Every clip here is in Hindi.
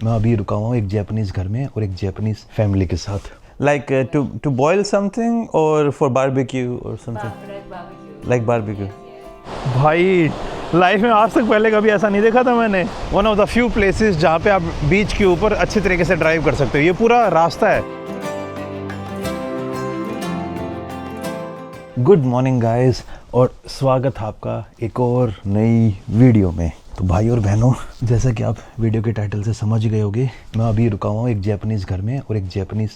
मैं अभी रुका हुआ हूँ एक जापानीज घर में और एक जापानीज फैमिली के साथ। लाइक टू बॉयल समथिंग और फॉर बारबेक्यू और समथिंग लाइक बारबेक्यू। भाई लाइफ में आज तक पहले कभी ऐसा नहीं देखा था मैंने। One of the few places जहाँ पे आप बीच के ऊपर अच्छे तरीके से ड्राइव कर सकते हो। ये पूरा रास्ता है। गुड मॉर्निंग गाइस और स्वागत है आपका एक और नई वीडियो में। तो भाई और बहनों, जैसा कि आप वीडियो के टाइटल से समझ ही गए होंगे, मैं अभी रुका हुआ हूँ एक जापानीज़ घर में और एक जापानीज़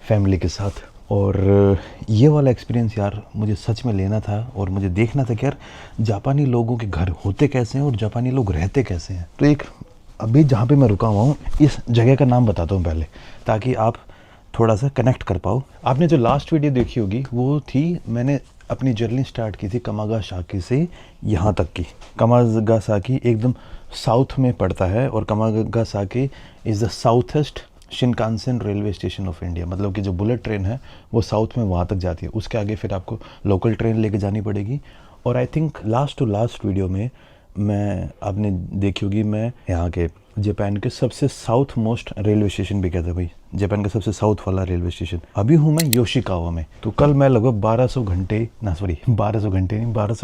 फैमिली के साथ। और ये वाला एक्सपीरियंस यार मुझे सच में लेना था और मुझे देखना था कि यार जापानी लोगों के घर होते कैसे हैं और जापानी लोग रहते कैसे हैं। तो एक अभी जहाँ पे मैं रुका हुआ हूँ इस जगह का नाम बताता हूँ पहले, ताकि आप थोड़ा सा कनेक्ट कर पाओ। आपने जो लास्ट वीडियो देखी होगी वो थी, मैंने अपनी जर्नी स्टार्ट की थी कामागासाकी से यहाँ तक की। कामागासाकी एकदम साउथ में पड़ता है और Kamagasaki is the southeast Shinkansen railway station of India. मतलब कि जो बुलेट ट्रेन है वो साउथ में वहाँ तक जाती है। उसके आगे फिर आपको लोकल ट्रेन लेके जानी पड़ेगी। और I think last to last video में मैं आपने देखी होगी, मैं यहाँ के जापान के सबसे साउथ मोस्ट रेलवे स्टेशन भी कहते हैं भाई, जापान का सबसे साउथ वाला रेलवे स्टेशन। अभी हूँ मैं योशिकावा में। तो कल मैं लगभग 1200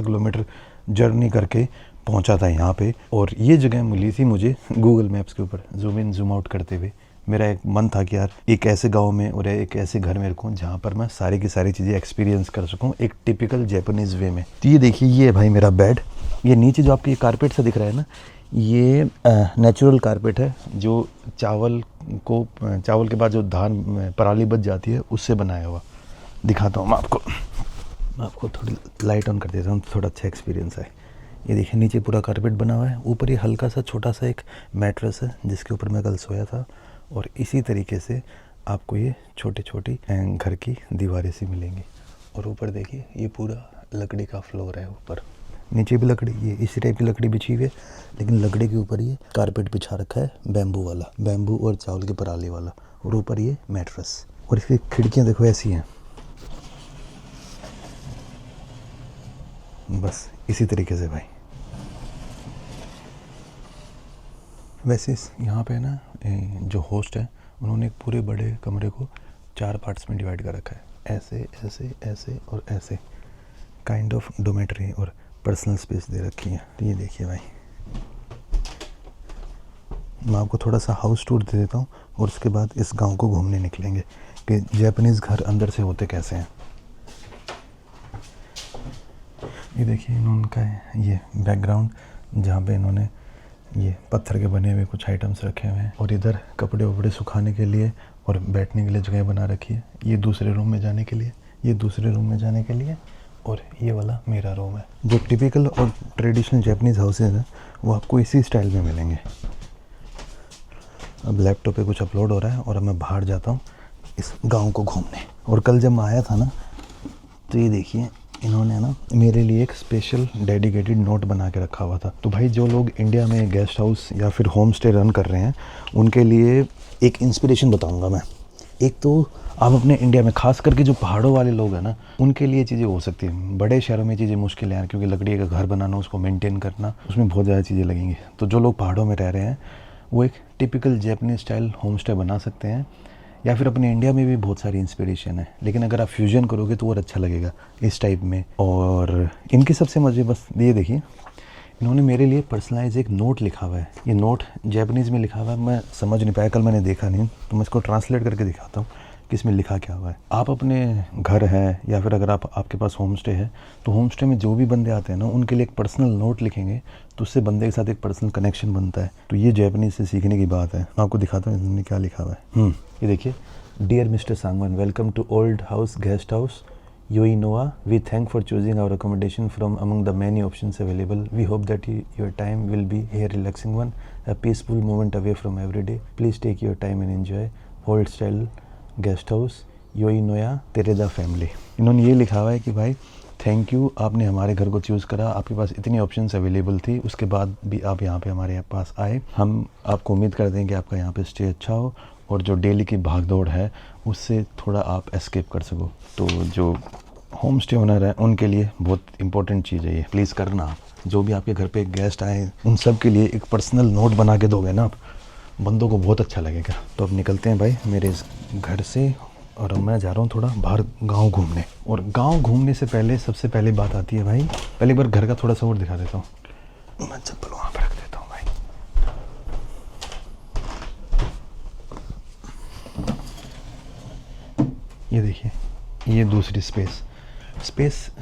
किलोमीटर जर्नी करके पहुँचा था यहाँ पे। और ये जगह मिली थी मुझे गूगल मैप्स के ऊपर जूम इन जूम आउट करते हुए। मेरा एक मन था कि यार एक ऐसे गांव में और एक ऐसे घर में रुकूं जहाँ पर मैं सारी की सारी चीज़ें एक्सपीरियंस कर सकूं एक टिपिकल जापानीज़ वे में। तो ये देखिए, ये है भाई मेरा बेड। ये नीचे जो आपको ये कारपेट सा दिख रहा है ना, ये नेचुरल कारपेट है जो चावल के बाद जो धान पराली बच जाती है उससे बनाया हुआ। दिखाता हूँ मैं आपको थोड़ी लाइट ऑन कर देता हूँ, थोड़ा अच्छा एक्सपीरियंस है। ये देखिए नीचे पूरा कारपेट बना हुआ है, ऊपर ये हल्का सा छोटा सा एक मैट्रेस है जिसके ऊपर मैं कल सोया था। और इसी तरीके से आपको ये छोटी छोटी घर की दीवारें सी मिलेंगी। और ऊपर देखिए ये पूरा लकड़ी का फ्लोर है। ऊपर नीचे भी लकड़ी, ये इसी टाइप की लकड़ी बिछी हुई है, लेकिन लकड़ी के ऊपर ये कारपेट बिछा रखा है बैम्बू वाला, बैम्बू और चावल की पराली वाला। और ऊपर ये मैट्रेस। और इसकी खिड़कियाँ देखो ऐसी हैं, बस इसी तरीके से भाई। वैसे यहाँ पे ना जो होस्ट है उन्होंने एक पूरे बड़े कमरे को 4 पार्ट्स में डिवाइड कर रखा है। ऐसे ऐसे ऐसे और ऐसे काइंड ऑफ डोमेट्री और पर्सनल स्पेस दे रखी है। तो ये देखिए भाई, मैं आपको थोड़ा सा हाउस टूर दे देता हूँ और उसके बाद इस गांव को घूमने निकलेंगे कि जापानीज़ घर अंदर से होते कैसे हैं। ये देखिए इनका ये बैकग्राउंड जहाँ पे इन्होंने ये पत्थर के बने हुए कुछ आइटम्स रखे हुए हैं। और इधर कपड़े वपड़े सुखाने के लिए और बैठने के लिए जगह बना रखी है। ये दूसरे रूम में जाने के लिए, ये दूसरे रूम में जाने के लिए, और ये वाला मेरा रूम है। जो टिपिकल और ट्रेडिशनल जापानीज़ हाउसेज हैं वो आपको इसी स्टाइल में मिलेंगे। अब लैपटॉप पे कुछ अपलोड हो रहा है और अब मैं बाहर जाता हूँ इस गाँव को घूमने। और कल जब मैं आया था ना, तो ये देखिए इन्होंने ना मेरे लिए एक स्पेशल डेडिकेटेड नोट बना के रखा हुआ था। तो भाई जो लोग इंडिया में गेस्ट हाउस या फिर होम स्टे रन कर रहे हैं उनके लिए एक इंस्पिरेशन बताऊंगा मैं। एक तो आप अपने इंडिया में खास करके जो पहाड़ों वाले लोग हैं ना, उनके लिए चीज़ें हो सकती हैं। बड़े शहरों में चीज़ें मुश्किल हैं क्योंकि लकड़ी का घर बनाना, उसको मेंटेन करना, उसमें बहुत ज़्यादा चीज़ें लगेंगी। तो जो लोग पहाड़ों में रह रहे हैं वो एक typical Japanese style home stay बना सकते हैं। या फिर अपने इंडिया में भी बहुत सारी इंस्पिरेशन है, लेकिन अगर आप फ्यूजन करोगे तो और अच्छा लगेगा इस टाइप में। और इनके सबसे मज़े बस ये देखिए, इन्होंने मेरे लिए पर्सनलाइज एक नोट लिखा हुआ है। ये नोट जापानीज़ में लिखा हुआ है, मैं समझ नहीं पाया, कल मैंने देखा नहीं, तो मैं इसको ट्रांसलेट करके दिखाता हूँ कि इसमें लिखा क्या हुआ है। आप अपने घर है या फिर अगर आपके पास होम स्टे है तो होम स्टे में जो भी बंदे आते हैं ना उनके लिए एक पर्सनल नोट लिखेंगे तो उससे बंदे के साथ एक पर्सनल कनेक्शन बनता है। तो ये जापानीज़ से सीखने की बात है। मैं आपको दिखाता हूँ इन्होंने क्या लिखा हुआ है। ये देखिए, dear mister Sangwan, welcome to old house guest house Yoinoya. We thank for choosing our accommodation from among the many options available. We hope that your time will be here relaxing one, a peaceful moment away from every day. Please take your time and enjoy old style guest house Yoinoya Terada family. इन्होंने ये लिखा हुआ है कि भाई थैंक यू, आपने हमारे घर को चूज़ करा, आपके पास इतनी ऑप्शंस अवेलेबल थी, उसके बाद भी आप यहाँ पे हमारे पास आए। हम आपको उम्मीद करते हैं कि आपका यहाँ पे स्टे अच्छा हो और जो डेली की भागदौड़ है उससे थोड़ा आप एस्केप कर सको। तो जो होम स्टे ओनर है उनके लिए बहुत इंपॉर्टेंट चीज़ है ये, प्लीज़ करना। आप जो भी आपके घर पे गेस्ट आए उन सब के लिए एक पर्सनल नोट बना के दोगे ना आप, बंदों को बहुत अच्छा लगेगा। तो अब निकलते हैं भाई मेरे इस घर से, और अब मैं जा रहा हूँ थोड़ा बाहर गांव घूमने। और गांव घूमने से पहले सबसे पहले बात आती है भाई, पहले एक बार घर का थोड़ा सा और दिखा देता हूँ। मैं चप्पल वहाँ पर रख देता हूँ भाई। ये देखिए, ये दूसरी स्पेस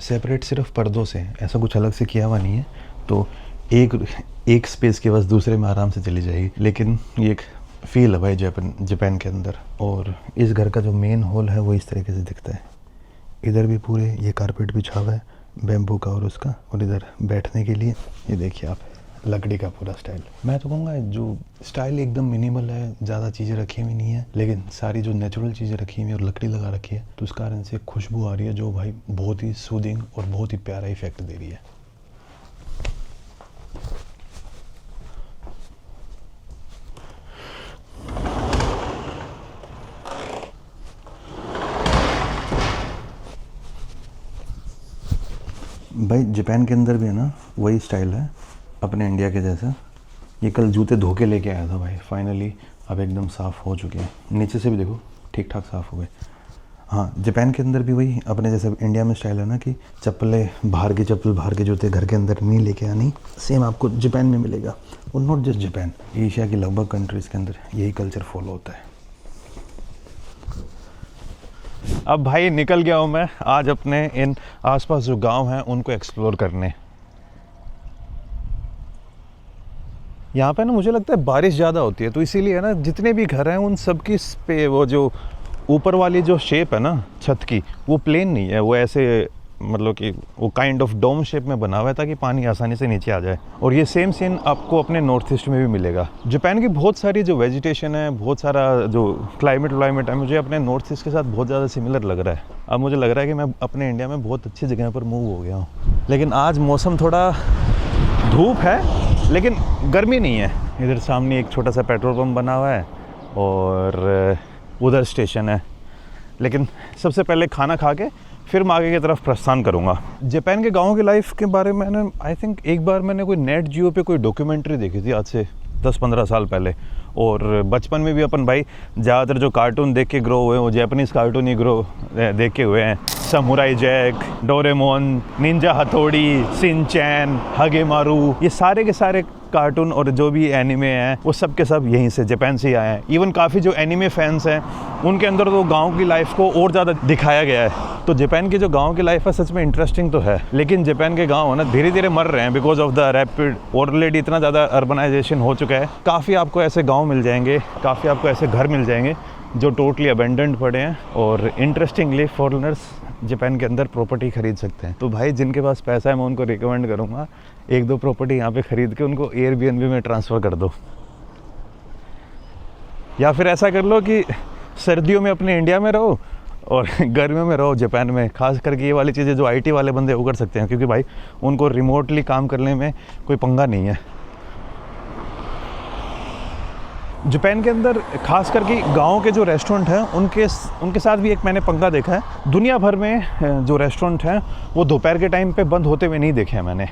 सेपरेट सिर्फ पर्दों से, ऐसा कुछ अलग से किया हुआ नहीं है। तो एक स्पेस के बस दूसरे में आराम से चली जाएगी। लेकिन ये एक फील है भाई जापान के अंदर। और इस घर का जो मेन हॉल है वो इस तरीके से दिखता है। इधर भी पूरे ये कारपेट बिछा हुआ है बैम्बू का और उसका, और इधर बैठने के लिए ये देखिए आप, लकड़ी का पूरा स्टाइल। मैं तो कहूँगा जो स्टाइल एकदम मिनिमल है, ज़्यादा चीज़ें रखी हुई नहीं है, लेकिन सारी जो नेचुरल चीज़ें रखी हुई और लकड़ी लगा रखी है, तो उस कारण से खुशबू आ रही है जो भाई बहुत ही सूदिंग और बहुत ही प्यारा इफेक्ट दे रही है। भाई जापान के अंदर भी है ना वही स्टाइल है अपने इंडिया के जैसा। ये कल जूते धो के लेके आया था भाई, फाइनली अब एकदम साफ़ हो चुके हैं। नीचे से भी देखो ठीक ठाक साफ़ हो गए। हाँ, जापान के अंदर भी वही अपने जैसे इंडिया में स्टाइल है ना कि चप्पलें बाहर की चप्पल बाहर के जूते घर के अंदर नहीं लेके आनी, सेम आपको जापान में मिलेगा। और नॉट जस्ट जापान, एशिया की लगभग कंट्रीज़ के अंदर यही कल्चर फॉलो होता है। अब भाई निकल गया हूँ मैं आज अपने इन आसपास जो गांव हैं उनको एक्सप्लोर करने। यहाँ पे ना मुझे लगता है बारिश ज़्यादा होती है, तो इसीलिए ना जितने भी घर हैं उन सब की पे वो जो ऊपर वाली जो शेप है ना छत की, वो प्लेन नहीं है, वो ऐसे मतलब कि वो काइंड ऑफ डोम शेप में बना हुआ है ताकि पानी आसानी से नीचे आ जाए। और ये सेम सीन आपको अपने नॉर्थ ईस्ट में भी मिलेगा। जापान की बहुत सारी जो वेजिटेशन है, बहुत सारा जो क्लाइमेट है, मुझे अपने नॉर्थ ईस्ट के साथ बहुत ज़्यादा सिमिलर लग रहा है। अब मुझे लग रहा है कि मैं अपने इंडिया में बहुत अच्छी जगह पर मूव हो गया हूँ। लेकिन आज मौसम थोड़ा धूप है लेकिन गर्मी नहीं है। इधर सामने एक छोटा सा पेट्रोल पंप बना हुआ है और उधर स्टेशन है। लेकिन सबसे पहले खाना खा के फिर मैं आगे की तरफ प्रस्थान करूँगा। जापान के गाँव की लाइफ के बारे में मैंने आई थिंक एक बार मैंने कोई नेट जियो पे कोई डॉक्यूमेंट्री देखी थी आज से 10-15 साल पहले। और बचपन में भी अपन भाई ज़्यादातर जो कार्टून देख के ग्रो हुए हैं वो जापानीज़ कार्टून ही देखे हुए हैं। समुराई जैक, डोरेमोन, निंजा हथौड़ी, शिनचैन, हगेमारू, ये सारे के सारे कार्टून और जो भी एनिमे हैं वो सब के सब यहीं से जापान से ही आए हैं। इवन काफ़ी जो एनिमे फैंस हैं उनके अंदर तो गांव की लाइफ को और ज़्यादा दिखाया गया है। तो जापान की जो गांव की लाइफ है सच में इंटरेस्टिंग तो है, लेकिन जापान के गांव है ना धीरे धीरे मर रहे हैं because of the rapid, already इतना ज़्यादा अर्बनाइजेशन हो चुका है। काफ़ी आपको ऐसे गाँव मिल जाएंगे, काफ़ी आपको ऐसे घर मिल जाएंगे जो टोटली अबेंडेंड पड़े हैं। और इंटरेस्टिंगली फॉरेनर्स जापान के अंदर प्रॉपर्टी खरीद सकते हैं। तो भाई जिनके पास पैसा है मैं उनको रिकमेंड करूँगा 1-2 प्रॉपर्टी यहाँ पे ख़रीद के उनको एयरबीएनबी में ट्रांसफ़र कर दो। या फिर ऐसा कर लो कि सर्दियों में अपने इंडिया में रहो और गर्मियों में रहो जापान में। खास करके ये वाली चीज़ें जो आईटी वाले बंदे वो कर सकते हैं, क्योंकि भाई उनको रिमोटली काम करने में कोई पंगा नहीं है। जापान के अंदर खास करके गांव के जो रेस्टोरेंट हैं उनके साथ भी एक मैंने पंगा देखा है। दुनिया भर में जो रेस्टोरेंट हैं वो दोपहर के टाइम पे बंद होते हुए नहीं देखे हैं मैंने,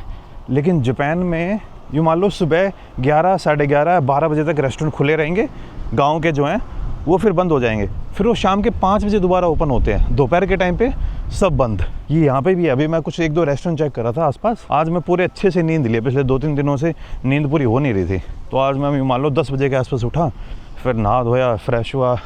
लेकिन जापान में यूँ मान लो सुबह 11, 11:30, 12 बजे तक रेस्टोरेंट खुले रहेंगे गांव के जो हैं, वो फिर बंद हो जाएंगे। फिर वो शाम के 5 बजे दोबारा ओपन होते हैं। दोपहर के टाइम पे सब बंद। ये यहाँ पे भी है। अभी मैं कुछ 1-2 रेस्टोरेंट चेक कर रहा था आसपास। आज मैं पूरे अच्छे से नींद लिया, पिछले 2-3 दिनों से नींद पूरी हो नहीं रही थी। तो आज मैं मान लो 10 बजे के आसपास उठा, फिर नहा धोया, फ्रेश हुआ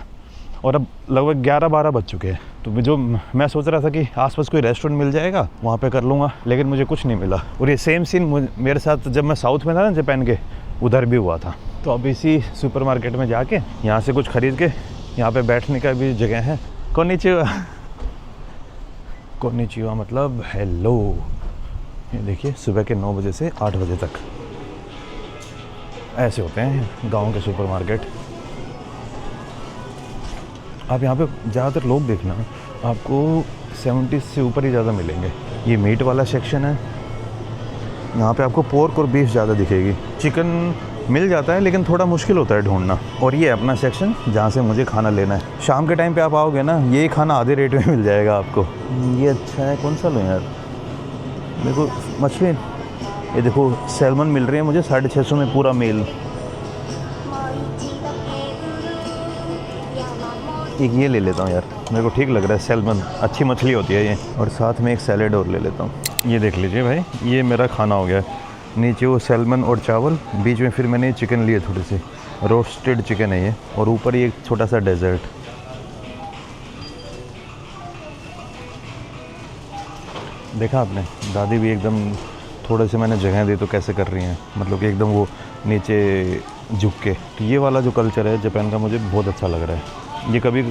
और अब लगभग 11-12 बज चुके हैं। तो जो मैं सोच रहा था कि आसपास कोई रेस्टोरेंट मिल जाएगा वहाँ पे कर लूँगा, लेकिन मुझे कुछ नहीं मिला। और ये सेम सीन मेरे साथ जब मैं साउथ में था ना जापान के, उधर भी हुआ था। तो अब इसी सुपरमार्केट में जाके यहाँ से कुछ ख़रीद के यहाँ पे बैठने का भी जगह है। कोनिचिवा मतलब हेलो। ये देखिए सुबह के 9 बजे से 8 बजे तक ऐसे होते हैं गांव के सुपरमार्केट। आप यहाँ पे ज़्यादातर लोग देखना आपको 70 से ऊपर ही ज़्यादा मिलेंगे। ये मीट वाला सेक्शन है, यहाँ पे आपको पोर्क और बीफ ज़्यादा दिखेगी। चिकन मिल जाता है लेकिन थोड़ा मुश्किल होता है ढूंढना। और ये अपना सेक्शन जहाँ से मुझे खाना लेना है। शाम के टाइम पे आप आओगे ना, ये खाना आधे रेट में मिल जाएगा आपको। ये अच्छा है, कौन सा लूँ यार? मेरे को मछली, ये देखो सैल्मन मिल रही है मुझे 650 में पूरा मील। एक ये ले लेता हूँ यार, मेरे को ठीक लग रहा है, सैल्मन अच्छी मछली होती है ये। और साथ में एक सैलेड और ले लेता हूँ। ये देख लीजिए भाई, ये मेरा खाना हो गया। नीचे वो सैल्मन और चावल, बीच में फिर मैंने चिकन लिए थोड़े से, रोस्टेड चिकन है ये, और ऊपर ये एक छोटा सा डेजर्ट। देखा आपने, दादी भी एकदम थोड़े से मैंने जगह दी तो कैसे कर रही हैं, मतलब कि एकदम वो नीचे झुक के। तो ये वाला जो कल्चर है जापान का मुझे बहुत अच्छा लग रहा है। ये कभी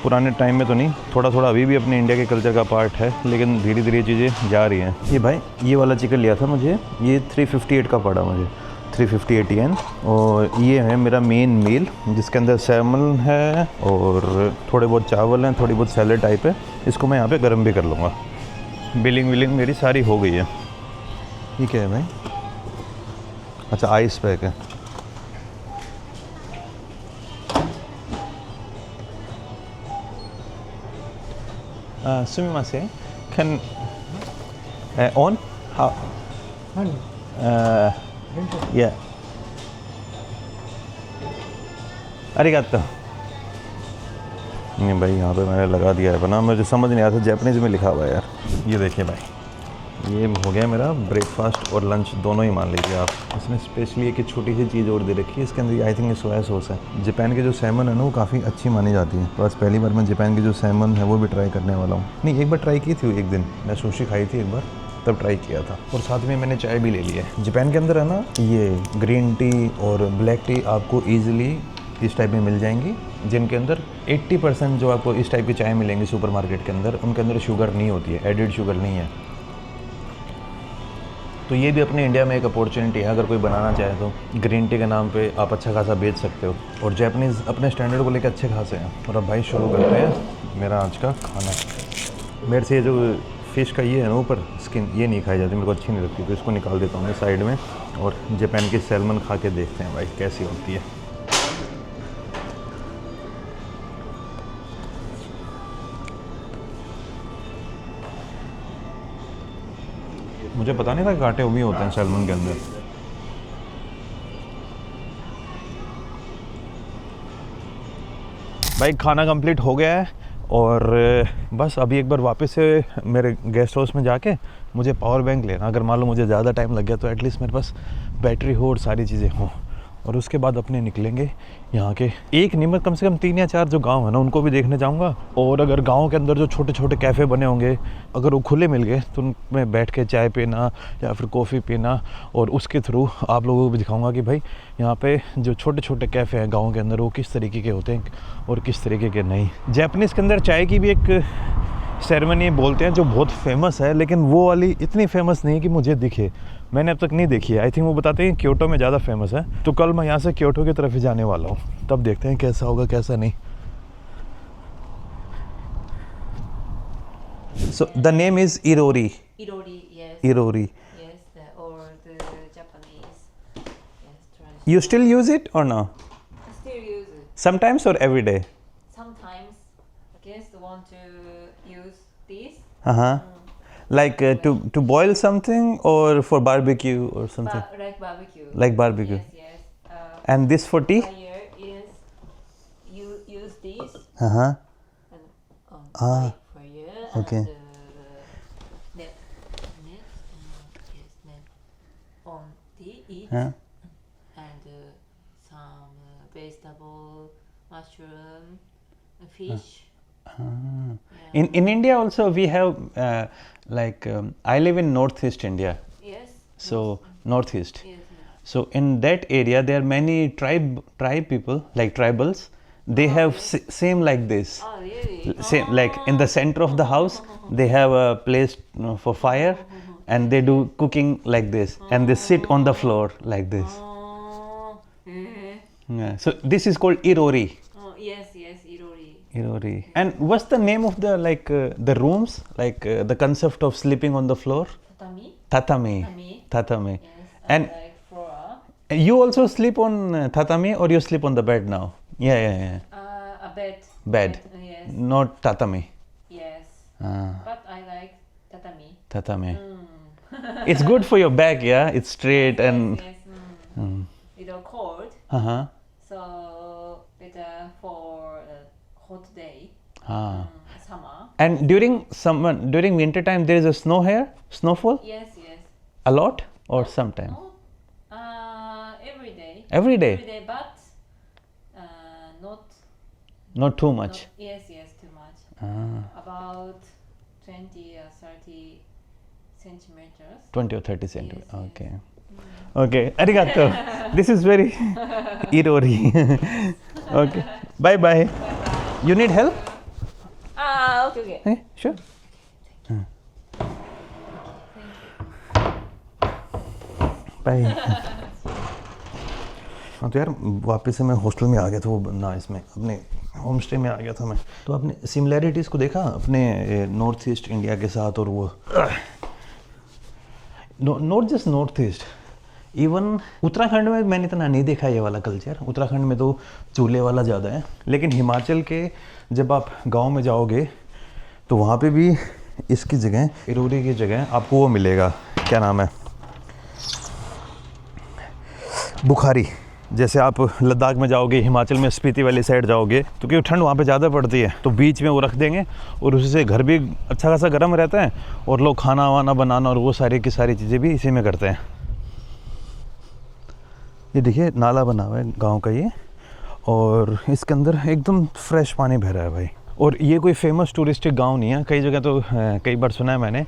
पुराने टाइम में तो नहीं, थोड़ा थोड़ा अभी भी अपने इंडिया के कल्चर का पार्ट है, लेकिन धीरे धीरे चीज़ें जा रही हैं। ये भाई ये वाला चिकन लिया था मुझे, ये 358 का पड़ा मुझे, 358 येन। और ये है मेरा मेन मील, जिसके अंदर सैमन है और थोड़े बहुत चावल हैं, थोड़ी बहुत सैलेड टाइप है। इसको मैं यहाँ पे गर्म भी कर लूँगा। बिलिंग विलिंग मेरी सारी हो गई है। ये क्या है भाई? अच्छा, आइस पैक है। सुमिमासे, कैन ऑन हाउ? या अरिगातो। नहीं भाई, यहाँ पे मैंने लगा दिया है बना, मुझे समझ नहीं आया था जापानीज़ में लिखा हुआ है यार। ये देखिए भाई, ये हो गया मेरा ब्रेकफास्ट और लंच दोनों ही मान लीजिए आप। इसमें स्पेशली एक छोटी सी चीज़ और दे रखी है, इसके अंदर आई थिंक ये सोया सॉस है। जापान के जो सैमन है ना वो काफ़ी अच्छी मानी जाती है, तो आज पहली बार मैं जापान की जो सैमन है वो भी ट्राई करने वाला हूँ। नहीं, एक बार ट्राई की थी, एक दिन मैं सुशी खाई थी एक बार, तब ट्राई किया था। और साथ में मैंने चाय भी ले ली है। जापान के अंदर है ना ये ग्रीन टी और ब्लैक टी आपको ईजिली इस टाइप में मिल जाएंगी, जिनके अंदर 80% जो आपको इस टाइप की चाय मिलेंगी सुपरमार्केट के अंदर, उनके अंदर शुगर नहीं होती है, एडिड शुगर नहीं है। तो ये भी अपने इंडिया में एक अपॉर्चुनिटी है, अगर कोई बनाना चाहे तो ग्रीन टी के नाम पे आप अच्छा खासा बेच सकते हो। और जापानीज़ अपने स्टैंडर्ड को लेकर अच्छे खासे हैं। और अब भाई शुरू करते हैं मेरा आज का खाना। मेरे से ये जो फ़िश का ये है ना ऊपर स्किन, ये नहीं खाई जाती, मेरे को अच्छी नहीं लगती, तो इसको निकाल देता हूँ मैं साइड में। और जापान की सैल्मन खा के देखते हैं भाई कैसी होती है। मुझे पता नहीं था कांटे भी होते हैं सैल्मन के अंदर। भाई खाना कंप्लीट हो गया है और बस अभी एक बार वापस से मेरे गेस्ट हाउस में जाके मुझे पावर बैंक लेना। अगर मान लो मुझे ज़्यादा टाइम लग गया तो एटलीस्ट मेरे पास बैटरी हो और सारी चीज़ें हों। और उसके बाद अपने निकलेंगे यहाँ के एक निमत कम से कम 3 या 4 जो गांव है ना उनको भी देखने जाऊँगा। और अगर गांव के अंदर जो छोटे छोटे कैफ़े बने होंगे अगर वो खुले मिल गए तो उनमें बैठ के चाय पीना या फिर कॉफ़ी पीना, और उसके थ्रू आप लोगों को भी दिखाऊंगा कि भाई यहाँ पे जो छोटे छोटे कैफ़े हैं गाँव के अंदर वो किस तरीके के होते हैं और किस तरीके के नहीं। जापानीज़ के अंदर चाय की भी एक सेरेमनी बोलते हैं जो बहुत फेमस है, लेकिन वो वाली इतनी फेमस नहीं है कि मुझे दिखे, मैंने अब तक नहीं देखी है। आई थिंक वो बताते हैं क्योटो में ज़्यादा फेमस है, तो कल मैं यहाँ से क्योटो की तरफ ही जाने वाला हूँ, तब देखते हैं कैसा होगा कैसा नहीं। So the name is Irori. Irori, yes. Irori. Yes, or the Japanese. Yes, tradition. You still use it or no? I still use it. Sometimes or every day? Sometimes I guess I want to use this. Uh-huh. Like to boil something or for barbecue or something? Like barbecue. Like barbecue. Yes, yes. And this for tea? Fire, yes. You use this Uh-huh. and Ah, fire okay. and on the eat Huh? and some vegetable, mushroom, fish. In India also we have I live in northeast India, Yes. so northeast. Yes. So in that area there are many tribe people like tribals. They have same like this. Oh, really? Same like in the center of the house they have a place for fire, and they do cooking like this, and they sit on the floor like this. Oh, Yeah. So this is called irori. oh, yes, irori. Irori. And what's the name of the the rooms, the concept of sleeping on the floor? Tatami. Tatami. Tatami. Tatami. Yes. And Like floor. you also sleep on tatami or you sleep on the bed now? Yeah. A bed. Bed. Yes. Not tatami. Yes. Ah, But I like tatami. tatami. Mm. It's good for your back, yeah? It's straight and. Yes. Little cold. Uh-huh. So better for hot day. हाँ. Summer. And during winter time, there is a snowfall, Yes, yes. a lot or sometime. No, every day. Every day? Every day, but not. Not too much. Yes, yes, too much. Ah, About 20 or 30 centimeters. 20 or 30 centimeters. Yes, yes. Okay. Okay. Arigato. This is very irori. Okay. Bye bye. You need help? Okay, okay. Hey, sure. Bye. हाँ तो यार वापस से मैं हॉस्टल में आ गया था, वो ना इसमें अपने होम स्टे में आ गया था मैं. तो आपने सिमिलैरिटीज़ को देखा अपने नॉर्थ ईस्ट इंडिया के साथ, और वो not just north east, even Uttarakhand में मैंने इतना नहीं देखा ये वाला कल्चर. उत्तराखंड में तो चूल्हे वाला ज़्यादा है, लेकिन हिमाचल के जब आप गांव में जाओगे तो वहाँ पे भी इसकी जगह, इरोरी की जगह आपको वो मिलेगा, क्या नाम है, बुखारी. जैसे आप लद्दाख में जाओगे, हिमाचल में स्पीति वाली साइड जाओगे, तो क्योंकि ठंड वहाँ पे ज़्यादा पड़ती है, तो बीच में वो रख देंगे और उसी से घर भी अच्छा खासा गर्म रहता है, और लोग खाना वाना बनाना और वो सारी की सारी चीज़ें भी इसी में करते हैं. ये देखिए नाला बना हुआ है गांव का ये, और इसके अंदर एकदम फ्रेश पानी बह रहा है भाई. और ये कोई फेमस टूरिस्टिक गांव नहीं है. कई जगह तो कई बार सुना है मैंने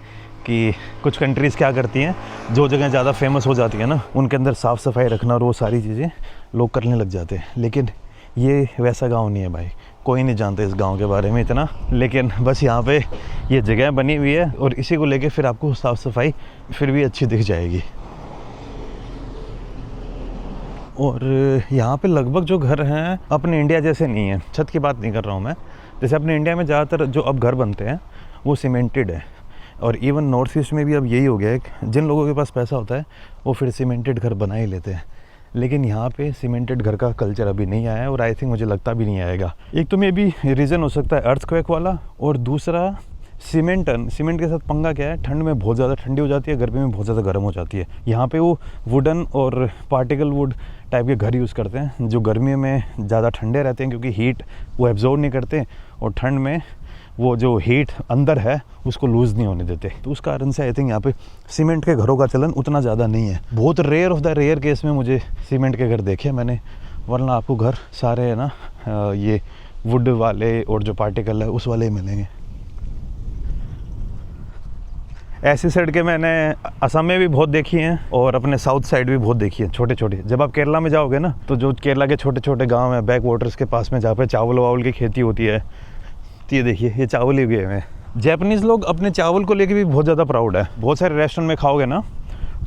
कि कुछ कंट्रीज़ क्या करती हैं, जो जगह ज़्यादा फेमस हो जाती है ना, उनके अंदर साफ़ सफाई रखना और वो सारी चीज़ें लोग करने लग जाते हैं. लेकिन ये वैसा गांव नहीं है भाई. कोई नहीं जानता इस गांव के बारे में इतना, लेकिन बस यहाँ पे ये जगह बनी हुई है, और इसी को लेके फिर आपको साफ़ सफाई फिर भी अच्छी दिख जाएगी. और यहाँ पे लगभग जो घर हैं अपने इंडिया जैसे नहीं है. छत की बात नहीं कर रहा हूँ मैं. जैसे अपने इंडिया में ज़्यादातर जो अब घर बनते हैं वो सीमेंटेड है, और इवन नॉर्थ ईस्ट में भी अब यही हो गया है कि जिन लोगों के पास पैसा होता है वो फिर सीमेंटेड घर बना ही लेते हैं. लेकिन यहाँ पे सीमेंटेड घर का कल्चर अभी नहीं आया है, और आई थिंक मुझे लगता भी नहीं आएगा. एक तो मे भी रीज़न हो सकता है अर्थक्वेक वाला, और दूसरा सीमेंट के साथ पंगा क्या है, ठंड में बहुत ज़्यादा ठंडी हो जाती है, गर्मी में बहुत ज़्यादा गर्म हो जाती है. यहाँ पे वो वुडन और पार्टिकल वुड टाइप के घर यूज़ करते हैं, जो गर्मी में ज़्यादा ठंडे रहते हैं, क्योंकि हीट वो एब्जॉर्ब नहीं करते, और ठंड में वो जो हीट अंदर है उसको लूज़ नहीं होने देते. तो उस कारण से आई थिंक यहाँ पे सीमेंट के घरों का चलन उतना ज़्यादा नहीं है. बहुत rare of the rare case में मुझे सीमेंट के घर देखे मैंने, वरना आपको घर सारे है ना ये वुड वाले और जो पार्टिकल है उस वाले ही मिलेंगे. ऐसी सड़कें मैंने असम में भी बहुत देखी हैं, और अपने साउथ साइड भी बहुत देखी है, छोटे छोटे. जब आप केरला में जाओगे ना, तो जो केरला के छोटे छोटे गांव हैं बैक वाटर्स के पास में, जहाँ पे चावल वावल की खेती होती है, तो ये देखिए ये चावल ही उगे हुए हैं. जैपनीज़ लोग अपने चावल को लेके भी बहुत ज़्यादा प्राउड है. बहुत सारे रेस्टोरेंट में खाओगे ना,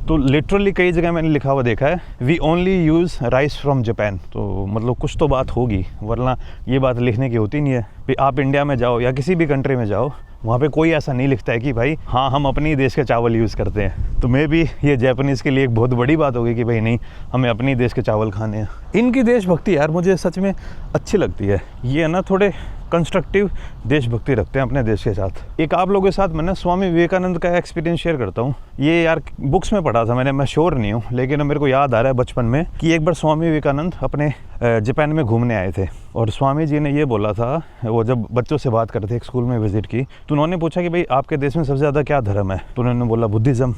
तो लिटरली कई जगह मैंने लिखा हुआ देखा है, we only use rice from Japan. तो मतलब कुछ तो बात होगी, वरना ये बात लिखने की होती नहीं है. भी आप इंडिया में जाओ या किसी भी कंट्री में जाओ, वहाँ पे कोई ऐसा नहीं लिखता है कि भाई हाँ हम अपने ही देश के चावल यूज़ करते हैं. तो मे भी ये जापानीज़ के लिए एक बहुत बड़ी बात होगी कि भाई नहीं, हमें अपने ही देश के चावल खाने हैं. इनकी देशभक्ति यार मुझे सच में अच्छी लगती है. ये ना थोड़े कंस्ट्रक्टिव देशभक्ति रखते हैं अपने देश के साथ. एक आप लोगों के साथ मैं ना स्वामी विवेकानंद का एक्सपीरियंस शेयर करता हूँ. ये यार बुक्स में पढ़ा था मैंने, मैं श्योर नहीं हूँ, लेकिन मेरे को याद आ रहा है बचपन में कि एक बार स्वामी विवेकानंद अपने जापान में घूमने आए थे, और स्वामी जी ने ये बोला था, वो जब बच्चों से बात कर रहे थे, एक स्कूल में विजिट की, तो उन्होंने पूछा कि भाई आपके देश में सबसे ज़्यादा क्या धर्म है. तो उन्होंने बोला बुद्धिज़्म.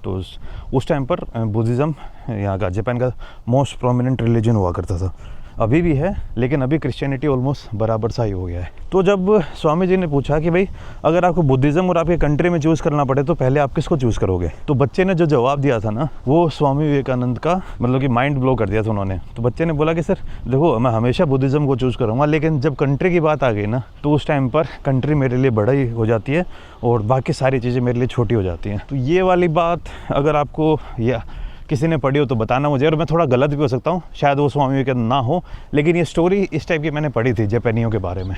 तो उस टाइम पर बुद्धिज़्म यहाँ का जापान का मोस्ट प्रोमिनेंट रिलीजन हुआ करता था. अभी भी है, लेकिन अभी क्रिश्चियनिटी ऑलमोस्ट बराबर सा ही हो गया है. तो जब स्वामी जी ने पूछा कि भाई अगर आपको बुद्धिज़्म और आपके कंट्री में चूज़ करना पड़े तो पहले आप किसको चूज़ करोगे, तो बच्चे ने जो जवाब दिया था ना, वो स्वामी विवेकानंद का मतलब कि माइंड ब्लो कर दिया था उन्होंने. तो बच्चे ने बोला कि सर देखो मैं हमेशा बुद्धिज़्म को चूज़ करूँगा, लेकिन जब कंट्री की बात आ गई ना, तो उस टाइम पर कंट्री मेरे लिए बड़ा ही हो जाती है और बाकी सारी चीज़ें मेरे लिए छोटी हो जाती हैं. तो ये वाली बात अगर आपको या किसी ने पढ़ी हो तो बताना मुझे, और मैं थोड़ा गलत भी हो सकता हूँ, शायद वो स्वामी विवेकानंद ना हो, लेकिन ये स्टोरी इस टाइप की मैंने पढ़ी थी जापानियों के बारे में.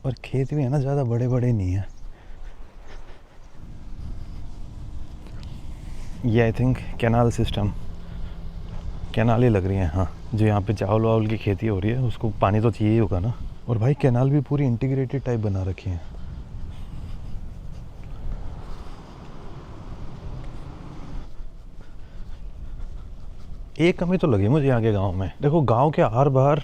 और खेत भी है ना, ज़्यादा बड़े बड़े नहीं है. ये I think canal system, canal ही लग रही है. हाँ, जो यहाँ पे चावल वावल की खेती हो रही है उसको पानी तो चाहिए ही होगा ना. और भाई कैनाल भी पूरी इंटीग्रेटेड टाइप बना रखी है. एक कमी तो लगी मुझे यहाँ के गांव में। देखो गांव के आर बाहर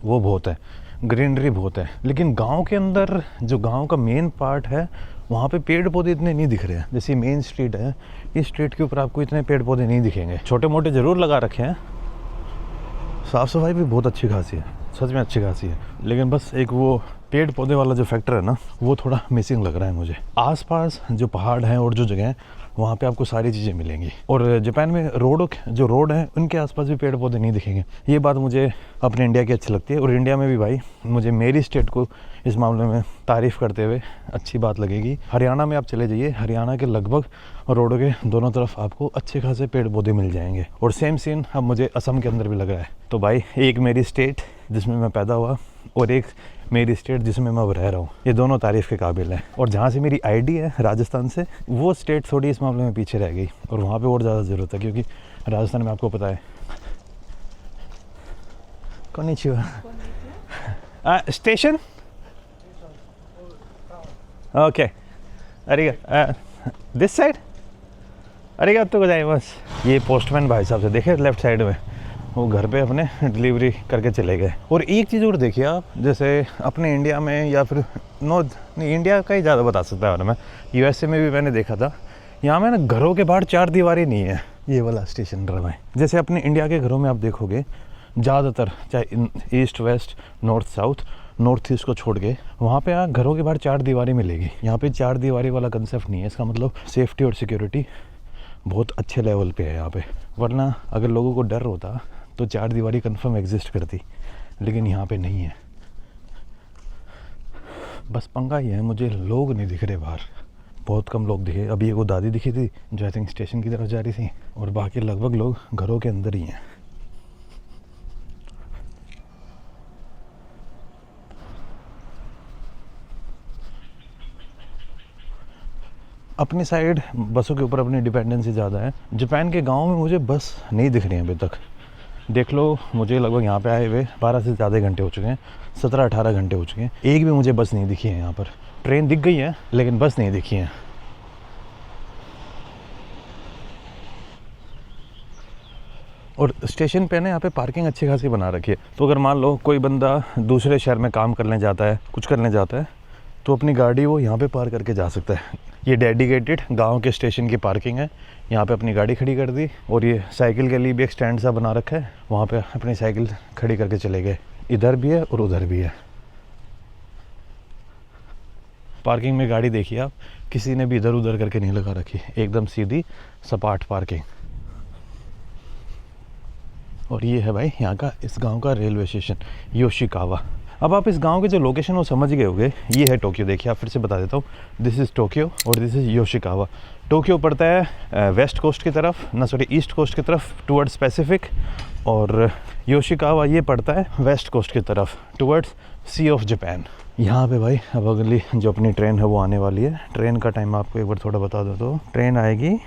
वो बहुत है, ग्रीनरी बहुत है, लेकिन गांव के अंदर जो गांव का मेन पार्ट है वहाँ पे पेड़ पौधे इतने नहीं दिख रहे हैं। जैसे मेन स्ट्रीट है, इस स्ट्रीट के ऊपर आपको इतने पेड़ पौधे नहीं दिखेंगे। छोटे मोटे ज़रूर लगा रखे हैं, साफ़ सफाई भी बहुत अच्छी खासी है, सच में अच्छी खासी है, लेकिन बस एक वो पेड़ पौधे वाला जो फैक्टर है ना, वो थोड़ा मिसिंग लग रहा है मुझे। आसपास जो पहाड़ हैं और जो जगह हैं वहाँ पे आपको सारी चीज़ें मिलेंगी। और जापान में रोड हैं उनके आसपास भी पेड़ पौधे नहीं दिखेंगे। ये बात मुझे अपने इंडिया की अच्छी लगती है। और इंडिया में भी भाई मुझे मेरी स्टेट को इस मामले में तारीफ़ करते हुए अच्छी बात लगेगी। हरियाणा में आप चले जाइए, हरियाणा के लगभग रोडों के दोनों तरफ आपको अच्छे खासे पेड़ पौधे मिल जाएंगे। और सेम सीन अब मुझे असम के अंदर भी लग रहा है। तो भाई एक मेरी स्टेट जिसमें मैं पैदा हुआ और एक मेरी स्टेट जिसमें मैं अब रह रहा हूँ, ये दोनों तारीफ़ के काबिल हैं। और जहाँ से मेरी आईडी है राजस्थान से, वो स्टेट थोड़ी इस मामले में पीछे रह गई और वहाँ पे और ज़्यादा ज़रूरत है, क्योंकि राजस्थान में आपको पता है। कोनिचिवा स्टेशन ओके अरे दिस साइड अरे तो बस ये पोस्टमैन भाई साहब से देखे लेफ्ट साइड में, वो घर पे अपने डिलीवरी करके चले गए। और एक चीज़ और देखिए आप, जैसे अपने इंडिया में या फिर नहीं इंडिया का ही ज़्यादा बता सकता है मैं, यूएसए में भी मैंने देखा था, यहाँ में ना घरों के बाहर चार दीवारी नहीं है। ये वाला स्टेशन रहा है। जैसे अपने इंडिया के घरों में आप देखोगे ज़्यादातर, चाहे east west north south, north east को छोड़ के वहाँ पे घरों के बाहर चार दीवारी मिलेगी। यहाँ पे चार दीवारी वाला कंसेप्ट नहीं है। इसका मतलब सेफ्टी और सिक्योरिटी बहुत अच्छे लेवल पे है यहाँ पे। वरना अगर लोगों को डर होता तो चार दीवारी कंफर्म एग्जिस्ट करती, लेकिन यहाँ पे नहीं है। बस पंगा ही है, मुझे लोग नहीं दिख रहे बाहर, बहुत कम लोग दिखे। अभी एक वो दादी दिखी थी जो आई थिंक स्टेशन की तरफ जा रही थी, और बाकी लगभग लोग घरों के अंदर ही हैं। अपनी साइड बसों के ऊपर अपनी डिपेंडेंसी ज़्यादा है। जापान के गांव में मुझे बस नहीं दिख रही है अभी तक। देख लो, मुझे लगभग यहाँ पे आए हुए 12 से ज़्यादा घंटे हो चुके हैं, 17-18 घंटे हो चुके हैं, एक भी मुझे बस नहीं दिखी है यहाँ पर। ट्रेन दिख गई है लेकिन बस नहीं दिखी है। और स्टेशन पे ना यहाँ पे पार्किंग अच्छी खासी बना रखी है। तो अगर मान लो कोई बंदा दूसरे शहर में काम करने जाता है, कुछ करने जाता है, तो अपनी गाड़ी वो यहाँ पे पार्क करके जा सकता है। ये डेडिकेटेड गांव के स्टेशन की पार्किंग है। यहाँ पे अपनी गाड़ी खड़ी कर दी, और ये साइकिल के लिए भी एक स्टैंड सा बना रखा है, वहाँ पे अपनी साइकिल खड़ी करके चले गए। इधर भी है और उधर भी है। पार्किंग में गाड़ी देखिए आप, किसी ने भी इधर उधर करके नहीं लगा रखी, एकदम सीधी सपाट पार्किंग। और ये है भाई यहाँ का, इस गांव का रेलवे स्टेशन योशिकावा। अब आप इस गांव के जो लोकेशन वो समझ गए होंगे। ये है टोक्यो। देखिए आप, फिर से बता देता हूँ, दिस इज़ टोक्यो और दिस इज़ योशिकावा। टोक्यो पड़ता है वेस्ट कोस्ट की तरफ, ईस्ट कोस्ट की तरफ टुवर्ड्स पैसिफिक, और योशिकावा ये पड़ता है वेस्ट कोस्ट की तरफ टुवर्ड्स सी ऑफ जापान। यहाँ पे भाई अब अगली जो अपनी ट्रेन है वो आने वाली है। ट्रेन का टाइम आपको एक बार थोड़ा बता दो, तो ट्रेन आएगी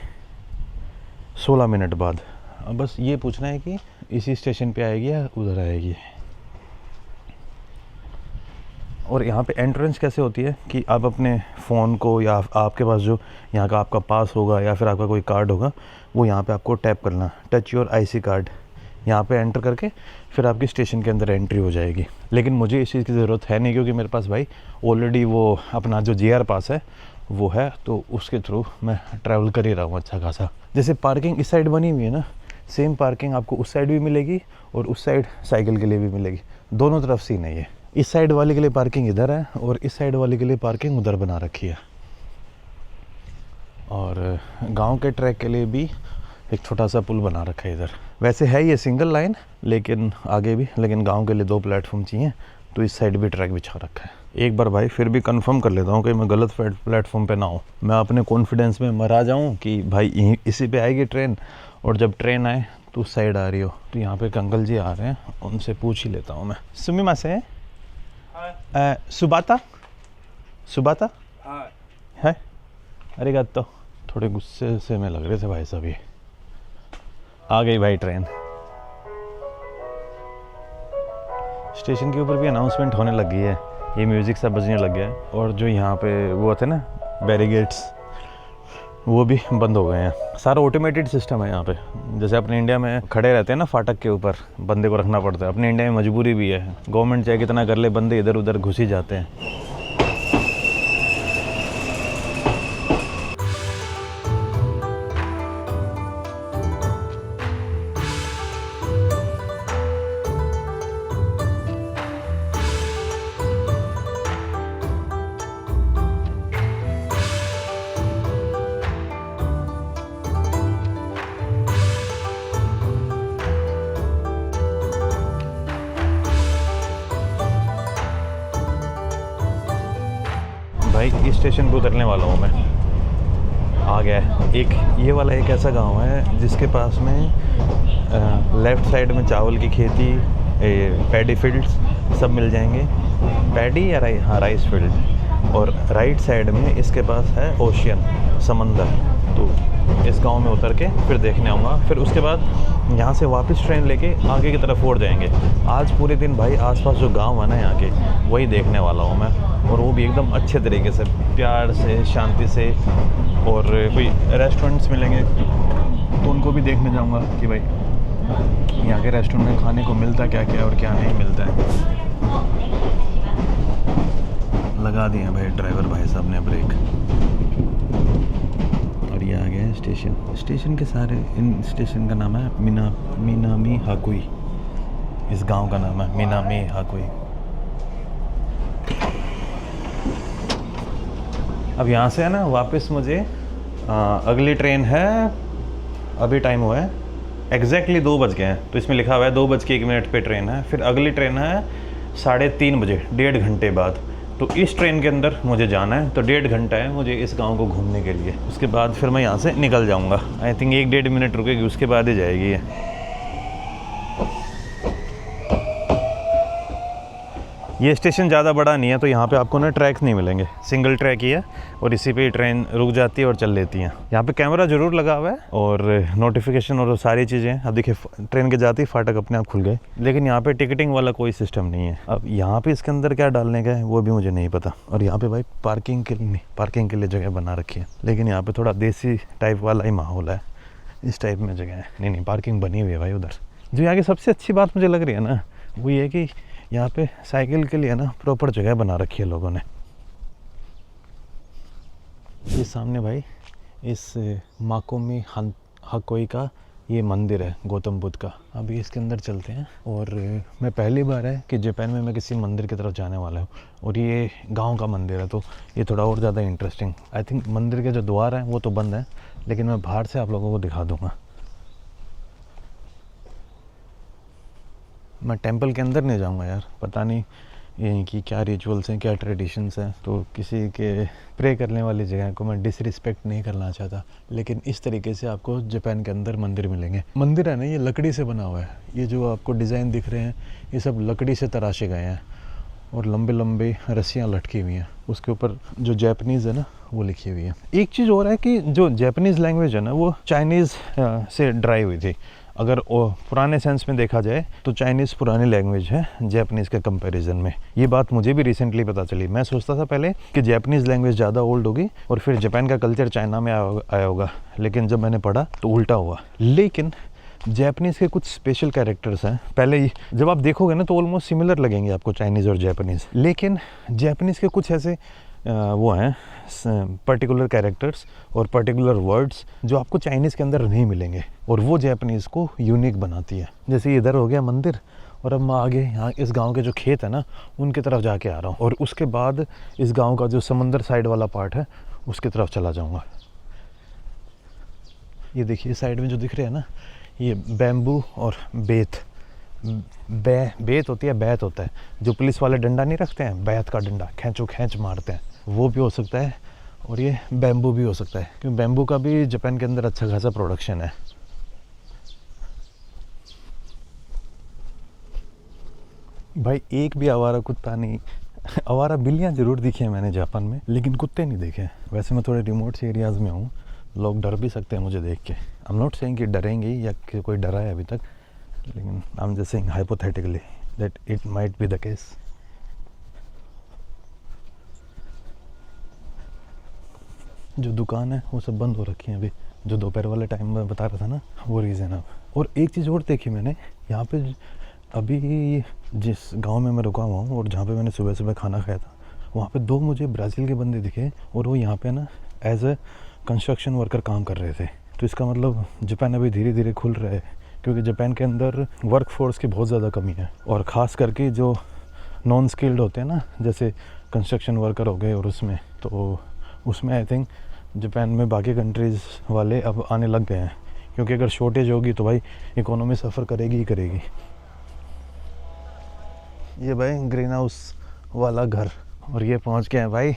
16 मिनट बाद। अब बस ये पूछना है कि इसी स्टेशन पे आएगी या उधर आएगी। और यहाँ पे एंट्रेंस कैसे होती है कि आप अपने फ़ोन को, या आपके पास जो यहाँ का आपका पास होगा या फिर आपका कोई कार्ड होगा, वो यहाँ पे आपको टैप करना, टच योर आईसी कार्ड, यहाँ पे एंटर करके फिर आपकी स्टेशन के अंदर एंट्री हो जाएगी। लेकिन मुझे इस चीज़ की ज़रूरत है नहीं, क्योंकि मेरे पास भाई ऑलरेडी वो अपना जो जीआर पास है वो है, तो उसके थ्रू मैं ट्रैवल कर ही रहा हूँ अच्छा खासा। जैसे पार्किंग इस साइड बनी हुई है ना, सेम पार्किंग आपको उस साइड भी मिलेगी और उस साइड साइकिल के लिए भी मिलेगी। दोनों तरफ सीन है ये। इस साइड वाले के लिए पार्किंग इधर है और इस साइड वाले के लिए पार्किंग उधर बना रखी है। और गांव के ट्रैक के लिए भी एक छोटा सा पुल बना रखा है इधर। वैसे है ये सिंगल लाइन, लेकिन आगे भी, लेकिन गांव के लिए 2 प्लेटफॉर्म चाहिए, तो इस साइड भी ट्रैक बिछा रखा है। एक बार भाई फिर भी कंफर्म कर लेता हूँ कि मैं गलत प्लेटफॉर्म पे ना हूँ, मैं अपने कॉन्फिडेंस में मरा जाऊँ कि भाई इसी पे आएगी ट्रेन, और जब ट्रेन आए तो उस साइड आ रही हो। तो यहाँ पे एक अंकल जी आ रहे हैं, उनसे पूछ ही लेता हूँ मैं। सुमिमा से सुबाता है? अरे गा, तो थोड़े गुस्से से में लग रहे थे भाई साहब। ये आ गई भाई ट्रेन। स्टेशन के ऊपर भी अनाउंसमेंट होने लग गई है, ये म्यूज़िक सब बजने लग गया है। और जो यहाँ पे वो होते हैं ना बैरिगेट्स, वो भी बंद हो गए हैं। सारा ऑटोमेटेड सिस्टम है यहाँ पे। जैसे अपने इंडिया में खड़े रहते हैं ना फाटक के ऊपर, बंदे को रखना पड़ता है, अपने इंडिया में मजबूरी भी है, गवर्नमेंट चाहे कितना कर ले, बंदे इधर उधर घुस ही जाते हैं। भाई इस स्टेशन पे उतरने वाला हूँ मैं। आ गया है एक, ये वाला एक ऐसा गांव है जिसके पास में लेफ़्ट साइड में चावल की खेती, पैडी फील्ड्स सब मिल जाएंगे, पैडी या हाँ राइस फील्ड, और राइट साइड में इसके पास है ओशियन, समंदर। तो इस गांव में उतर के फिर देखने आऊँगा, फिर उसके बाद यहाँ से वापस ट्रेन लेके आगे की तरफ और जाएंगे। आज पूरे दिन भाई आसपास जो गांव है ना यहाँ के, वही देखने वाला हूँ मैं, और वो भी एकदम अच्छे तरीके से, प्यार से, शांति से। और कोई रेस्टोरेंट्स मिलेंगे तो उनको भी देखने जाऊँगा कि भाई यहाँ के रेस्टोरेंट में खाने को मिलता क्या क्या और क्या नहीं मिलता है। लगा दिए भाई ड्राइवर भाई साहब ने ब्रेक, और ये आ गया है स्टेशन। स्टेशन के सारे, इन स्टेशन का नाम है मिनामी हाकुई। इस गांव का नाम है मिनामी हाकुई। अब यहाँ से है ना वापस मुझे अगली ट्रेन है, अभी टाइम हुआ है एग्जैक्टली 2 बज गए हैं, तो इसमें लिखा हुआ है 2:01 पे ट्रेन है। फिर अगली ट्रेन है 3:30 बजे, 1.5 घंटे बाद। तो इस ट्रेन के अंदर मुझे जाना है, तो 1.5 घंटा है मुझे इस गांव को घूमने के लिए। उसके बाद फिर मैं यहाँ से निकल जाऊँगा। आई थिंक 1-1.5 मिनट रुकेगी, उसके बाद ही जाएगी ये। ये स्टेशन ज़्यादा बड़ा नहीं है, तो यहाँ पे आपको ना ट्रैक्स नहीं मिलेंगे, सिंगल ट्रैक ही है, और इसी पे ट्रेन रुक जाती है और चल लेती है। यहाँ पे कैमरा ज़रूर लगा हुआ है और नोटिफिकेशन और सारी चीज़ें। अब देखिए ट्रेन के जाते ही फाटक अपने आप खुल गए, लेकिन यहाँ पे टिकटिंग वाला कोई सिस्टम नहीं है। अब यहाँ पे इसके अंदर क्या डालने का है वो भी मुझे नहीं पता। और यहाँ पे भाई पार्किंग के लिए जगह बना रखी है, लेकिन यहाँ पे थोड़ा देसी टाइप वाला ही माहौल है, इस टाइप में जगह है। नहीं पार्किंग बनी हुई है भाई उधर। जो यहाँ की सबसे अच्छी बात मुझे लग रही है ना, वो ये है कि यहाँ पे साइकिल के लिए ना प्रॉपर जगह बना रखी है लोगों ने। ये सामने भाई इस माकोमी हाकोई का ये मंदिर है गौतम बुद्ध का। अभी इसके अंदर चलते हैं। और मैं पहली बार है कि जापान में मैं किसी मंदिर की तरफ जाने वाला हूँ, और ये गांव का मंदिर है, तो ये थोड़ा और ज़्यादा इंटरेस्टिंग। आई थिंक मंदिर के जो द्वार हैं वो तो बंद है, लेकिन मैं बाहर से आप लोगों को दिखा दूँगा। मैं टेंपल के अंदर नहीं जाऊंगा यार, पता नहीं ये कि क्या रिचुअल्स हैं, क्या ट्रेडिशंस हैं, तो किसी के प्रे करने वाली जगह को मैं डिसरिस्पेक्ट नहीं करना चाहता। लेकिन इस तरीके से आपको जापान के अंदर मंदिर मिलेंगे। मंदिर है ना, ये लकड़ी से बना हुआ है। ये जो आपको डिज़ाइन दिख रहे हैं ये सब लकड़ी से तराशे गए हैं, और लंबे लंबे रस्सियाँ लटकी हुई हैं। उसके ऊपर जो जापानीज़ है ना वो लिखी हुई है। एक चीज़ और है कि जो जापानीज़ लैंग्वेज है ना वो चाइनीज़ से ड्राइव हुई थी। अगर पुराने सेंस में देखा जाए तो चाइनीज़ पुरानी लैंग्वेज है जापानीज़ के कंपैरिजन में। ये बात मुझे भी रिसेंटली पता चली। मैं सोचता था पहले कि जापानीज़ लैंग्वेज ज़्यादा ओल्ड होगी और फिर जापान का कल्चर चाइना में आया होगा, लेकिन जब मैंने पढ़ा तो उल्टा हुआ। लेकिन जापानीज़ के कुछ स्पेशल कैरेक्टर्स हैं, पहले ही जब आप देखोगे ना तो ऑलमोस्ट सिमिलर लगेंगे आपको चाइनीज़ और जापानीज़, लेकिन जापानीज़ के कुछ ऐसे वो हैं पर्टिकुलर कैरेक्टर्स और पर्टिकुलर वर्ड्स जो आपको चाइनीज़ के अंदर नहीं मिलेंगे, और वो जापानीज़ को यूनिक बनाती है। जैसे इधर हो गया मंदिर, और अब मैं आगे यहाँ इस गांव के जो खेत है ना उनकी तरफ जाके आ रहा हूँ, और उसके बाद इस गांव का जो समंदर साइड वाला पार्ट है उसकी तरफ चला जाऊँगा। ये देखिए साइड में जो दिख रहे हैं ना, ये बैम्बू और बेत होती है, बैत होता है। जो पुलिस वाले डंडा नहीं रखते हैं, बैत का डंडा खींचो खींच मारते हैं, वो भी हो सकता है, और ये बैम्बू भी हो सकता है, क्योंकि बैम्बू का भी जापान के अंदर अच्छा खासा प्रोडक्शन है। भाई एक भी आवारा कुत्ता नहीं, आवारा बिल्लियाँ ज़रूर दिखी हैं मैंने जापान में, लेकिन कुत्ते नहीं देखे। वैसे मैं थोड़े रिमोट से एरियाज़ में हूँ, लोग डर भी सकते हैं मुझे देख के। आई एम नॉट सेइंग कि डरेंगे या कि कोई डरा है अभी तक, लेकिन I am just saying hypothetically that it might be the case. जो दुकान है वो सब बंद हो रखी है अभी, जो दोपहर वाले टाइम में बता रहा था ना, वो रीज़न है। और एक चीज़ और देखी मैंने यहाँ पे, अभी जिस गांव में मैं रुका हुआ हूँ और जहाँ पे मैंने सुबह सुबह खाना खाया था, वहाँ पे 2 मुझे ब्राज़ील के बंदे दिखे और वो यहाँ पे ना एज ए कंस्ट्रक्शन वर्कर काम कर रहे थे। तो इसका मतलब जापान अभी धीरे धीरे खुल रहा है, क्योंकि जापान के अंदर वर्क फोर्स की बहुत ज़्यादा कमी है, और ख़ास करके जो नॉन स्किल्ड होते हैं ना, जैसे कंस्ट्रक्शन वर्कर हो गए, और उसमें आई थिंक जापान में बाकी कंट्रीज़ वाले अब आने लग गए हैं, क्योंकि अगर शॉर्टेज होगी तो भाई इकोनॉमी सफ़र करेगी ही करेगी। ये भाई ग्रीन हाउस वाला घर, और ये पहुंच गए हैं भाई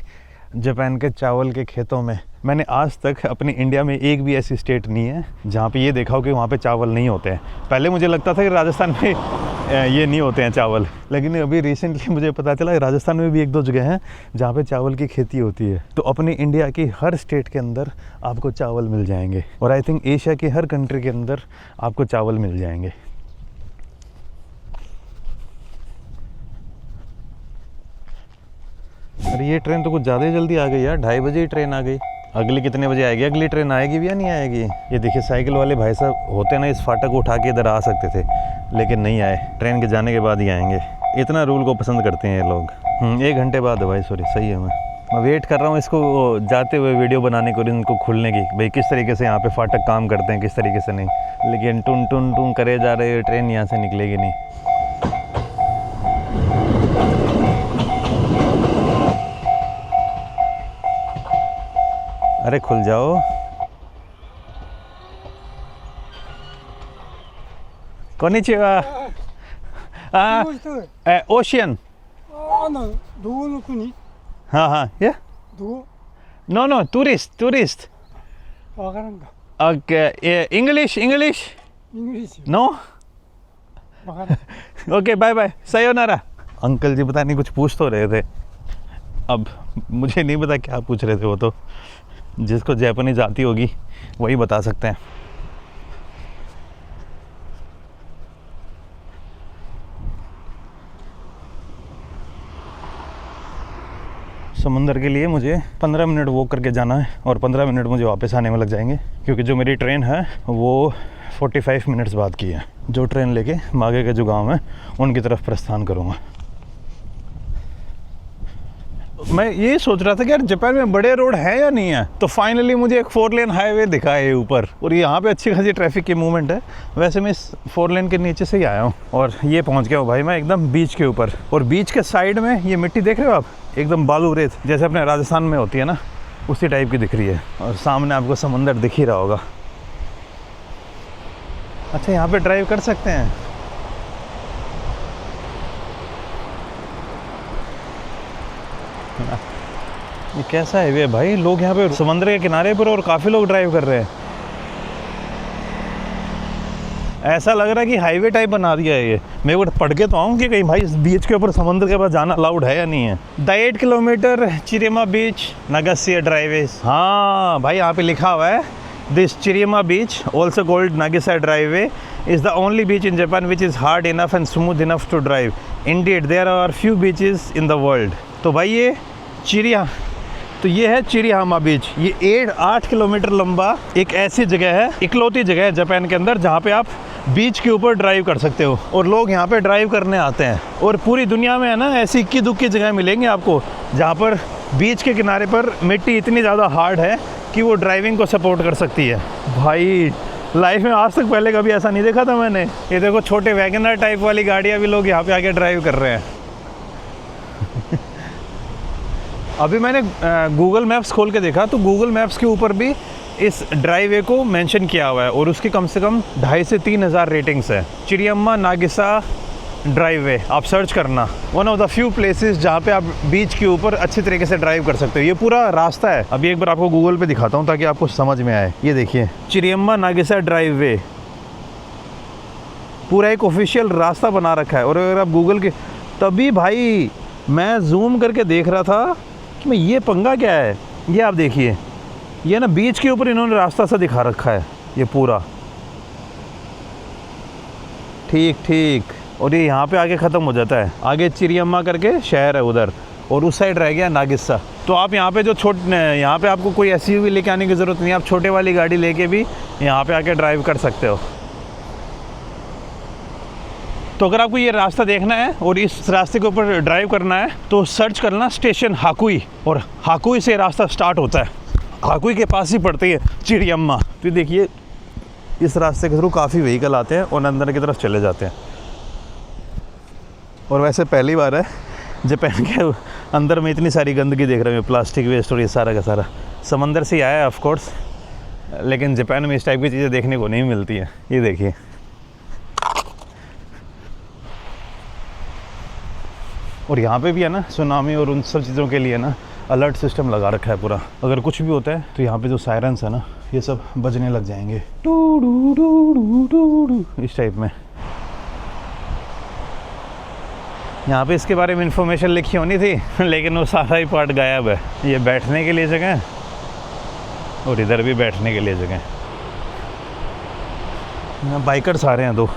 जापान के चावल के खेतों में। मैंने आज तक अपनी इंडिया में एक भी ऐसी स्टेट नहीं है जहाँ पे ये देखा हो कि वहाँ पे चावल नहीं होते हैं। पहले मुझे लगता था कि राजस्थान में ये नहीं होते हैं चावल, लेकिन अभी रिसेंटली मुझे पता चला राजस्थान में भी 1-2 जगह हैं जहाँ पे चावल की खेती होती है। तो अपनी इंडिया की हर स्टेट के अंदर आपको चावल मिल जाएंगे, और आई थिंक एशिया की हर कंट्री के अंदर आपको चावल मिल जाएंगे। अरे ये ट्रेन तो कुछ ज़्यादा ही जल्दी आ गई यार, 2:30 बजे ही ट्रेन आ गई। अगली कितने बजे आएगी? अगली ट्रेन आएगी भी या नहीं आएगी? ये देखिए साइकिल वाले भाई साहब होते ना, इस फाटक को उठा के इधर आ सकते थे, लेकिन नहीं आए, ट्रेन के जाने के बाद ही आएंगे। इतना रूल को पसंद करते हैं ये लोग। 1 घंटे बाद है भाई, सॉरी, सही है। मैं वेट कर रहा हूँ इसको जाते हुए वीडियो बनाने को, इनको खुलने की, भाई किस तरीके से यहाँ पे फाटक काम करते हैं, किस तरीके से नहीं। लेकिन टुन टुन टुन करे जा रहे, ट्रेन यहाँ से निकलेगी नहीं। अरे खुल जाओ। कोनिचिवा। ओशियन। हाँ हाँ, ये no no, tourist. Okay, English no. Okay, bye bye, सायोनारा। अंकल जी पता नहीं कुछ पूछ तो रहे थे, अब मुझे नहीं पता क्या पूछ रहे थे, वो तो जिसको जापानीज आती होगी वही बता सकते हैं। समंदर के लिए मुझे 15 मिनट वॉक करके जाना है, और 15 मिनट मुझे वापस आने में लग जाएंगे, क्योंकि जो मेरी ट्रेन है वो 45 मिनट्स बाद की है, जो ट्रेन लेके मागे के जो गांव है उनकी तरफ प्रस्थान करूँगा। मैं ये सोच रहा था कि यार जापान में बड़े रोड है या नहीं है, तो फाइनली मुझे एक 4 लेन हाईवे दिखा है ऊपर, और यहाँ पे अच्छी खासी ट्रैफिक की मूवमेंट है। वैसे मैं इस 4 लेन के नीचे से ही आया हूँ, और ये पहुँच गया हूँ भाई मैं एकदम बीच के ऊपर। और बीच के साइड में ये मिट्टी देख रहे हो आप, एकदम बालू रेत, जैसे अपने राजस्थान में होती है ना, उसी टाइप की दिख रही है, और सामने आपको समंदर दिख ही रहा होगा। अच्छा, यहाँ पे ड्राइव कर सकते हैं? ये कैसा हाईवे है भाई, लोग यहाँ पे समुद्र के किनारे पर, और काफ़ी लोग ड्राइव कर रहे हैं। ऐसा लग रहा है कि हाईवे टाइप बना दिया है ये। मैं वो पढ़ के तो आऊँ कि कहीं भाई इस बीच के ऊपर समुद्र के पास जाना अलाउड है या नहीं है। The 8 kilometre Chirihama beach Nagisa driveway. हाँ भाई, यहाँ पे लिखा हुआ है, this Chirihama beach also called Nagisa driveway is the only beach in Japan which is hard enough and smooth enough to drive. Indeed, there are few beaches in the world. तो भाई ये है चिरियामा बीच। ये 8 किलोमीटर लंबा एक ऐसी जगह है, इकलौती जगह है जापान के अंदर जहाँ पे आप बीच के ऊपर ड्राइव कर सकते हो, और लोग यहाँ पे ड्राइव करने आते हैं। और पूरी दुनिया में है ना, ऐसी इक्की दुक्की जगह मिलेंगे आपको जहाँ पर बीच के किनारे पर मिट्टी इतनी ज़्यादा हार्ड है कि वो ड्राइविंग को सपोर्ट कर सकती है। भाई लाइफ में आज तक पहले कभी ऐसा नहीं देखा था मैंने। ये देखो, छोटे वैगनर टाइप वाली गाड़ियाँ भी लोग यहाँ पे आके ड्राइव कर रहे हैं। अभी मैंने गूगल मैप्स खोल के देखा, तो गूगल मैप्स के ऊपर भी इस ड्राइवे को मेंशन किया हुआ है, और उसकी कम से कम 2500 से 3000 रेटिंग्स है। चिरियम्मा नागिसा ड्राइवे आप सर्च करना, one of the few places जहाँ पे आप बीच के ऊपर अच्छी तरीके से ड्राइव कर सकते हो। ये पूरा रास्ता है, अभी एक बार आपको गूगल पे दिखाता हूँ ताकि आपको समझ में आए। ये देखिए, चिरियम्मा नागिसा ड्राइवे पूरा एक ऑफिशियल रास्ता बना रखा है। और अगर आप गूगल के, तभी भाई मैं जूम करके देख रहा था कि मैं ये पंगा क्या है। ये आप देखिए, ये ना बीच के ऊपर इन्होंने रास्ता सा दिखा रखा है, ये पूरा ठीक। और ये यहाँ पे आगे ख़त्म हो जाता है, आगे चिरियम्मा करके शहर है उधर, और उस साइड रह गया नागिस्सा। तो आप यहाँ पे यहाँ पे आपको कोई SUV लेके आने की ज़रूरत नहीं, आप छोटे वाली गाड़ी लेके भी यहाँ पे आके ड्राइव कर सकते हो। तो अगर आपको ये रास्ता देखना है और इस रास्ते के ऊपर ड्राइव करना है तो सर्च करना स्टेशन हाकुई, और हाकुई से रास्ता स्टार्ट होता है। हाकुई के पास ही पड़ती है चिड़ियम्मा। तो देखिए इस रास्ते के थ्रू काफ़ी व्हीकल आते हैं और अंदर की तरफ चले जाते हैं। और वैसे पहली बार है जापान के अंदर में इतनी सारी गंदगी देख रहे हैं, प्लास्टिक वेस्ट और ये सारा का सारा। समंदर से ही आया है ऑफ कोर्स, लेकिन जापान में इस टाइप की चीज़ें देखने को नहीं मिलती हैं। ये देखिए, और यहाँ पे भी है ना सुनामी और उन सब चीज़ों के लिए ना अलर्ट सिस्टम लगा रखा है पूरा। अगर कुछ भी होता है तो यहाँ पे जो सायरन्स है ना ये सब बजने लग जाएंगे, टू डू डू डू डू डू इस टाइप में। यहाँ पे इसके बारे में इंफॉर्मेशन लिखी होनी थी लेकिन वो सारा ही पार्ट गायब है। ये बैठने के लिए जगह और इधर भी बैठने के लिए जगह। यहाँ बाइकर्स आ रहे हैं, दो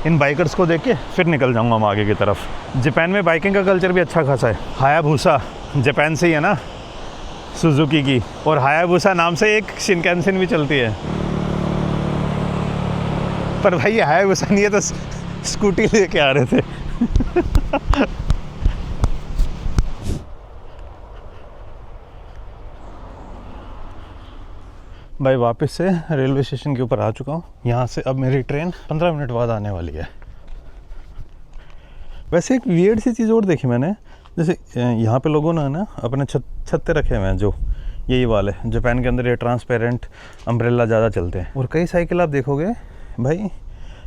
इन बाइकर्स को देख के फिर निकल जाऊंगा मैं आगे की तरफ। जापान में बाइकिंग का कल्चर भी अच्छा खासा है। हायाबुसा जापान से ही है ना, सुजुकी की, और हायाबुसा नाम से एक शिनकानसेन भी चलती है। पर भाई ये हायाबुसा नहीं है, तो स्कूटी लेके आ रहे थे भाई वापस से रेलवे स्टेशन के ऊपर आ चुका हूँ। यहाँ से अब मेरी ट्रेन 15 मिनट बाद आने वाली है। वैसे एक वियर्ड सी चीज़ और देखी मैंने, जैसे यहाँ पे लोगों ने ना अपने छत्ते रखे हुए हैं, जो यही वाले जापान के अंदर ये ट्रांसपेरेंट अम्ब्रेला ज़्यादा चलते हैं। और कई साइकिल आप देखोगे भाई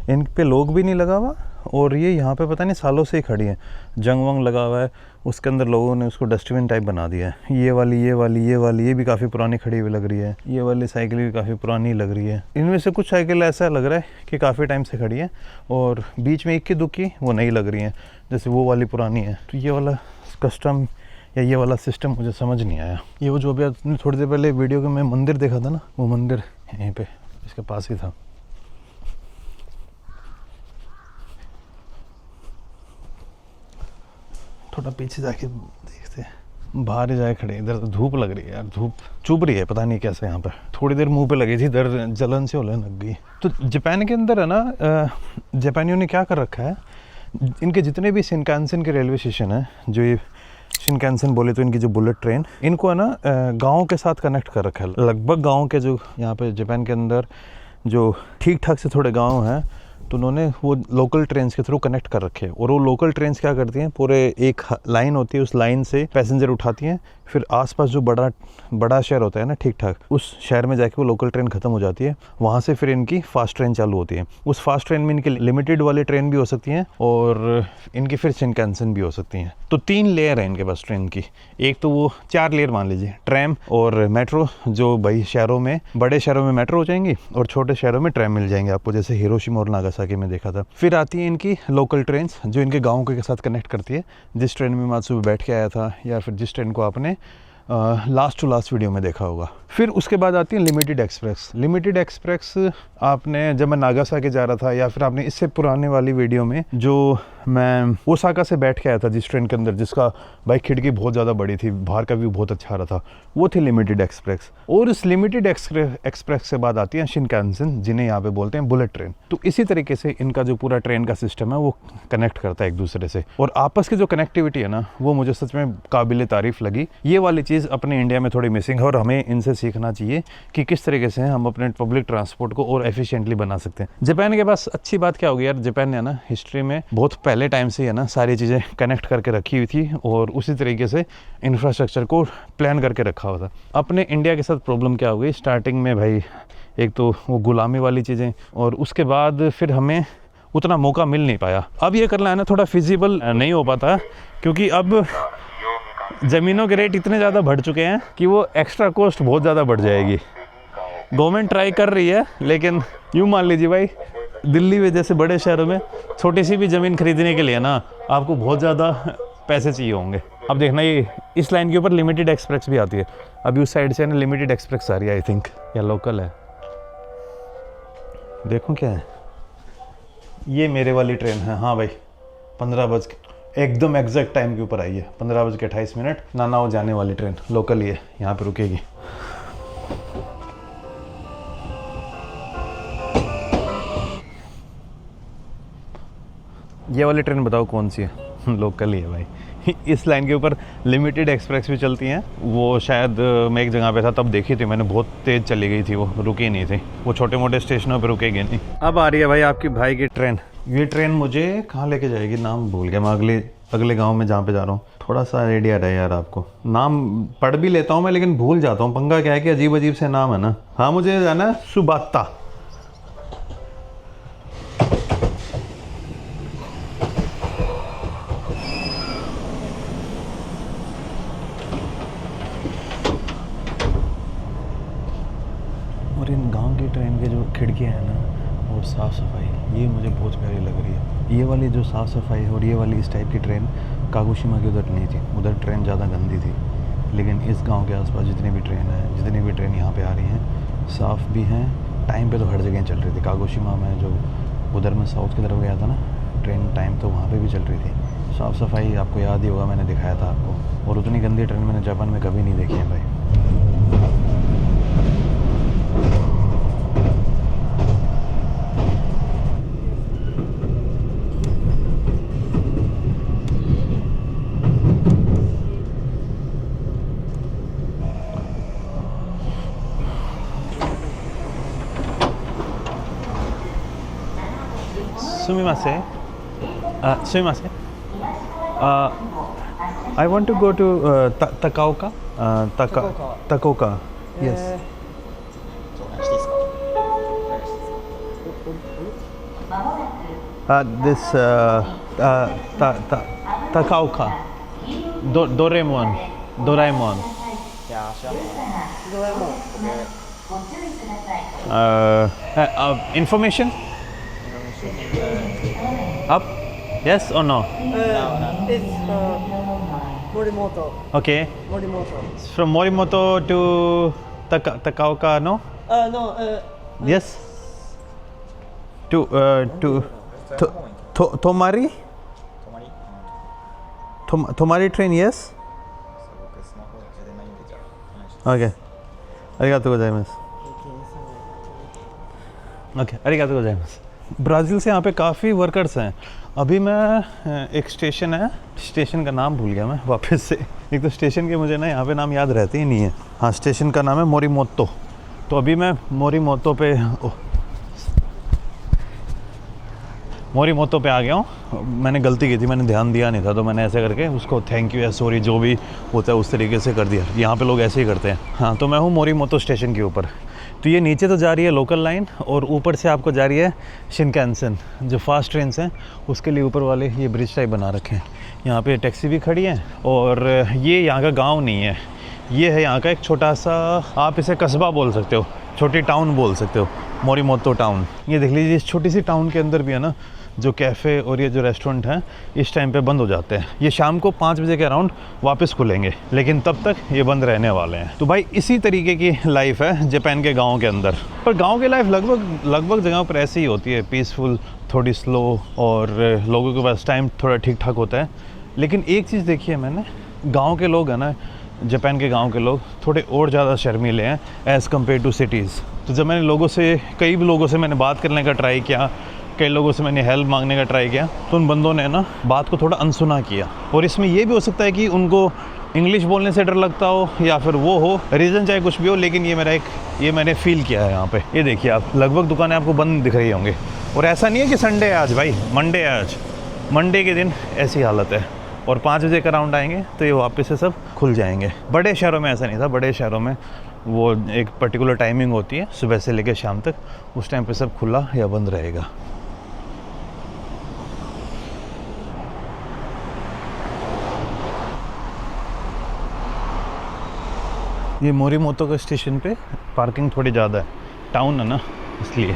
इन पे लोग भी नहीं लगा हुआ, और ये यहाँ पे पता नहीं सालों से ही खड़ी है, जंग वंग लगा हुआ है, उसके अंदर लोगों ने उसको डस्टबिन टाइप बना दिया है। ये भी काफ़ी पुरानी खड़ी हुई लग रही है, ये वाली साइकिल भी काफ़ी पुरानी लग रही है। इनमें से कुछ साइकिल ऐसा लग रहा है कि काफ़ी टाइम से खड़ी है, और बीच में इक्की दुक्की वो नई लग रही है, जैसे वो वाली पुरानी है। तो ये वाला कस्टम या ये वाला सिस्टम मुझे समझ नहीं आया। ये वो जो अभी आपने थोड़ी देर पहले वीडियो में मंदिर देखा था ना, वो मंदिर यहीं पर इसके पास ही था। थोड़ा पीछे जाके देखते हैं, बाहर ही जाए खड़े, इधर तो धूप लग रही है यार, धूप चुभ रही है, पता नहीं कैसे। यहाँ पे थोड़ी देर मुंह पे लगी थी, दर्द जलन से होने लग गई। तो जापान के अंदर है ना, जापानियों ने क्या कर रखा है, इनके जितने भी शिनकानसेन के रेलवे स्टेशन है, जो ये शिनकानसेन बोले तो इनकी जो बुलेट ट्रेन, इनको है ना गाँव के साथ कनेक्ट कर रखा है। लगभग गाँव के जो यहाँ पे जापान के अंदर जो ठीक ठाक से थोड़े गाँव हैं, तो उन्होंने वो लोकल ट्रेन्स के थ्रू कनेक्ट कर रखे हैं। और वो लोकल ट्रेन्स क्या करती हैं, पूरे एक लाइन होती है, उस लाइन से पैसेंजर उठाती हैं, फिर आसपास जो बड़ा शहर होता है ना ठीक ठाक, उस शहर में जाके वो लोकल ट्रेन ख़त्म हो जाती है, वहाँ से फिर इनकी फास्ट ट्रेन चालू होती है। उस फास्ट ट्रेन में इनकी लिमिटेड वाली ट्रेन भी हो सकती हैं, और इनकी फिर शिनकानसेन भी हो सकती हैं। तो 3 लेयर है इनके पास ट्रेन की। एक तो वो 4 लेयर मान लीजिए, ट्रैम और मेट्रो, जो भाई शहरों में, बड़े शहरों में मेट्रो हो जाएंगी और छोटे शहरों में ट्रैम मिल जाएंगे आपको, जैसे हिरोशिमा और नागासाकी में देखा था। फिर आती है इनकी लोकल ट्रेन्स, जो इनके गाँव के साथ कनेक्ट करती है। जिस ट्रेन में मैं आज सुबह बैठ के आया था, या फिर जिस ट्रेन को आपने लास्ट टू लास्ट वीडियो में देखा होगा। फिर उसके बाद आती है लिमिटेड एक्सप्रेस। लिमिटेड एक्सप्रेस आपने, जब मैं नागासाकी जा रहा था, या फिर आपने इससे पुराने वाली वीडियो में जो मैं ओसाका से बैठ के आया था जिस ट्रेन के अंदर, जिसका बाइक खिड़की बहुत ज़्यादा बड़ी थी, बाहर का व्यू बहुत अच्छा आ रहा था, वो थी लिमिटेड एक्सप्रेस। और इस लिमिटेड एक्सप्रेस से बाद आती है शिनकानसेन, जिन्हें यहाँ पे बोलते हैं बुलेट ट्रेन। तो इसी तरीके से इनका जो पूरा ट्रेन का सिस्टम है वो कनेक्ट करता है एक दूसरे से, और आपस की जो कनेक्टिविटी है ना, वो मुझे सच में काबिल तारीफ लगी। ये वाली चीज़ अपने इंडिया में थोड़ी मिसिंग है, और हमें इनसे सीखना चाहिए कि किस तरीके से हम अपने पब्लिक ट्रांसपोर्ट को और एफिशिएंटली बना सकते हैं। जापान के पास अच्छी बात क्या होगी यार, जापान ने ना हिस्ट्री में बहुत पहले टाइम से है ना सारी चीज़ें कनेक्ट करके रखी हुई थी, और उसी तरीके से इंफ्रास्ट्रक्चर को प्लान करके रखा हुआ था। अपने इंडिया के साथ प्रॉब्लम क्या हो गई स्टार्टिंग में भाई, एक तो वो गुलामी वाली चीज़ें, और उसके बाद फिर हमें उतना मौका मिल नहीं पाया। अब ये करना है ना थोड़ा फिजिबल नहीं हो पाता, क्योंकि अब ज़मीनों के रेट इतने ज़्यादा बढ़ चुके हैं कि वो एक्स्ट्रा कॉस्ट बहुत ज़्यादा बढ़ जाएगी। गवर्नमेंट ट्राई कर रही है, लेकिन यूँ मान लीजिए भाई, दिल्ली में जैसे बड़े शहरों में छोटी सी भी ज़मीन खरीदने के लिए ना आपको बहुत ज़्यादा पैसे चाहिए होंगे। अब देखना, ये इस लाइन के ऊपर लिमिटेड एक्सप्रेस भी आती है। अभी उस साइड से ना लिमिटेड एक्सप्रेस आ रही है, आई थिंक, या लोकल है, देखो क्या है। ये मेरे वाली ट्रेन है, हाँ भाई, 15 बज के एकदम एग्जैक्ट टाइम के ऊपर आई है, 15:28। नानाओ जाने वाली ट्रेन लोकल ही है, यहाँ पे रुकेगी। ये वाली ट्रेन बताओ कौन सी है? लोकल ही है भाई। इस लाइन के ऊपर लिमिटेड एक्सप्रेस भी चलती हैं, वो शायद मैं एक जगह पे था तब देखी थी मैंने, बहुत तेज़ चली गई थी, वो रुकी नहीं थी। वो छोटे मोटे स्टेशनों पे रुकेगी नहीं। अब आ रही है भाई आपकी भाई की ट्रेन। ये ट्रेन मुझे कहाँ लेके जाएगी नाम भूल गया मैं, अगले गांव में जहाँ पे जा रहा हूँ। थोड़ा सा आइडिया रहे यार आपको, नाम पढ़ भी लेता हूँ मैं लेकिन भूल जाता हूँ। पंगा क्या है कि अजीब अजीब से नाम है ना। हाँ मुझे जाना है सुबाता। और इन गांव की ट्रेन के जो खिड़कियाँ हैं ना और साफ़ सफाई, ये मुझे बहुत प्यारी लग रही है। ये वाली जो साफ़ सफाई और ये वाली इस टाइप की ट्रेन कागोशिमा की उधर नहीं थी, उधर ट्रेन ज़्यादा गंदी थी। लेकिन इस गांव के आसपास जितनी भी ट्रेन है, जितनी भी ट्रेन यहाँ पे आ रही हैं, साफ़ भी हैं, टाइम पे तो हर जगह चल रही थी। कागोशिमा में जो उधर मैं साउथ की तरफ गया था ना, ट्रेन टाइम तो वहाँ पर भी चल रही थी। साफ़ सफाई आपको याद ही होगा, मैंने दिखाया था आपको। और उतनी गंदी ट्रेन मैंने जापान में कभी नहीं देखी है भाई। Sumimasen. Sumimasen. I want to go to Takaoka. Takaoka. Yes. This Takaoka. Doraemon. Yeah, sure. Information? Up? Yes or no? It's Morimoto. Okay. Morimoto. From Morimoto to Takaoka, no? No. Yes. To Tomari? Tomari train, yes? Okay. Arigatou gozaimasu. Okay, arigatou gozaimasu. Brazil से यहाँ पे काफ़ी वर्कर्स हैं। अभी मैं एक स्टेशन है, स्टेशन का नाम भूल गया मैं वापस से। एक तो स्टेशन के मुझे ना यहाँ पे नाम याद रहते ही नहीं है। हाँ, स्टेशन का नाम है मोरिमोतो। तो अभी मैं मोरिमोतो पे आ गया हूँ। मैंने गलती की थी, मैंने ध्यान दिया नहीं था, तो मैंने ऐसे करके उसको थैंक यू या सॉरी जो भी होता है उस तरीके से कर दिया। यहाँ पे लोग ऐसे ही करते हैं। हाँ, तो मैं हूँ मोरिमोतो स्टेशन के ऊपर। तो ये नीचे तो जा रही है लोकल लाइन और ऊपर से आपको जा रही है शिनकानसेन। जो फास्ट ट्रेन हैं उसके लिए ऊपर वाले ये ब्रिज टाइप बना रखे हैं। यहाँ पे टैक्सी भी खड़ी है। और ये यहाँ का गाँव नहीं है, ये है यहाँ का एक छोटा सा, आप इसे कस्बा बोल सकते हो, छोटी टाउन बोल सकते हो, मोरिमोतो टाउन। ये देख लीजिए, इस छोटी सी टाउन के अंदर भी है ना जो कैफ़े और ये जो रेस्टोरेंट हैं इस टाइम पे बंद हो जाते हैं। ये शाम को 5 बजे के अराउंड वापस खुलेंगे, लेकिन तब तक ये बंद रहने वाले हैं। तो भाई इसी तरीके की लाइफ है जापान के गाँव के अंदर। पर गाँव की लाइफ लगभग जगहों पर ऐसी ही होती है, पीसफुल, थोड़ी स्लो, और लोगों के पास टाइम थोड़ा ठीक ठाक होता है। लेकिन एक चीज़ देखी है मैंने, गाँव के लोग हैं ना, जापान के गांव के लोग थोड़े और ज़्यादा शर्मीले हैं एज़ कम्पेयर टू सिटीज़। तो जब मैंने कई लोगों से मैंने बात करने का ट्राई किया, कई लोगों से मैंने हेल्प मांगने का ट्राई किया, तो उन बंदों ने ना बात को थोड़ा अनसुना किया। और इसमें ये भी हो सकता है कि उनको इंग्लिश बोलने से डर लगता हो या फिर वो हो, रीज़न चाहे कुछ भी हो, लेकिन ये मैंने फ़ील किया है यहाँ पे। ये देखिए आप, लगभग दुकानें आपको बंद दिख रही होंगी। और ऐसा नहीं है कि संडे है आज, भाई मंडे है आज। मंडे के दिन ऐसी हालत है। और 5 बजे का राउंड आएंगे तो ये वापस से सब खुल जाएंगे। बड़े शहरों में ऐसा नहीं था, बड़े शहरों में वो एक पर्टिकुलर टाइमिंग होती है सुबह से लेकर शाम तक, उस टाइम पे सब खुला या बंद रहेगा। ये मोरिमोतो के स्टेशन पे पार्किंग थोड़ी ज़्यादा है, टाउन है ना इसलिए।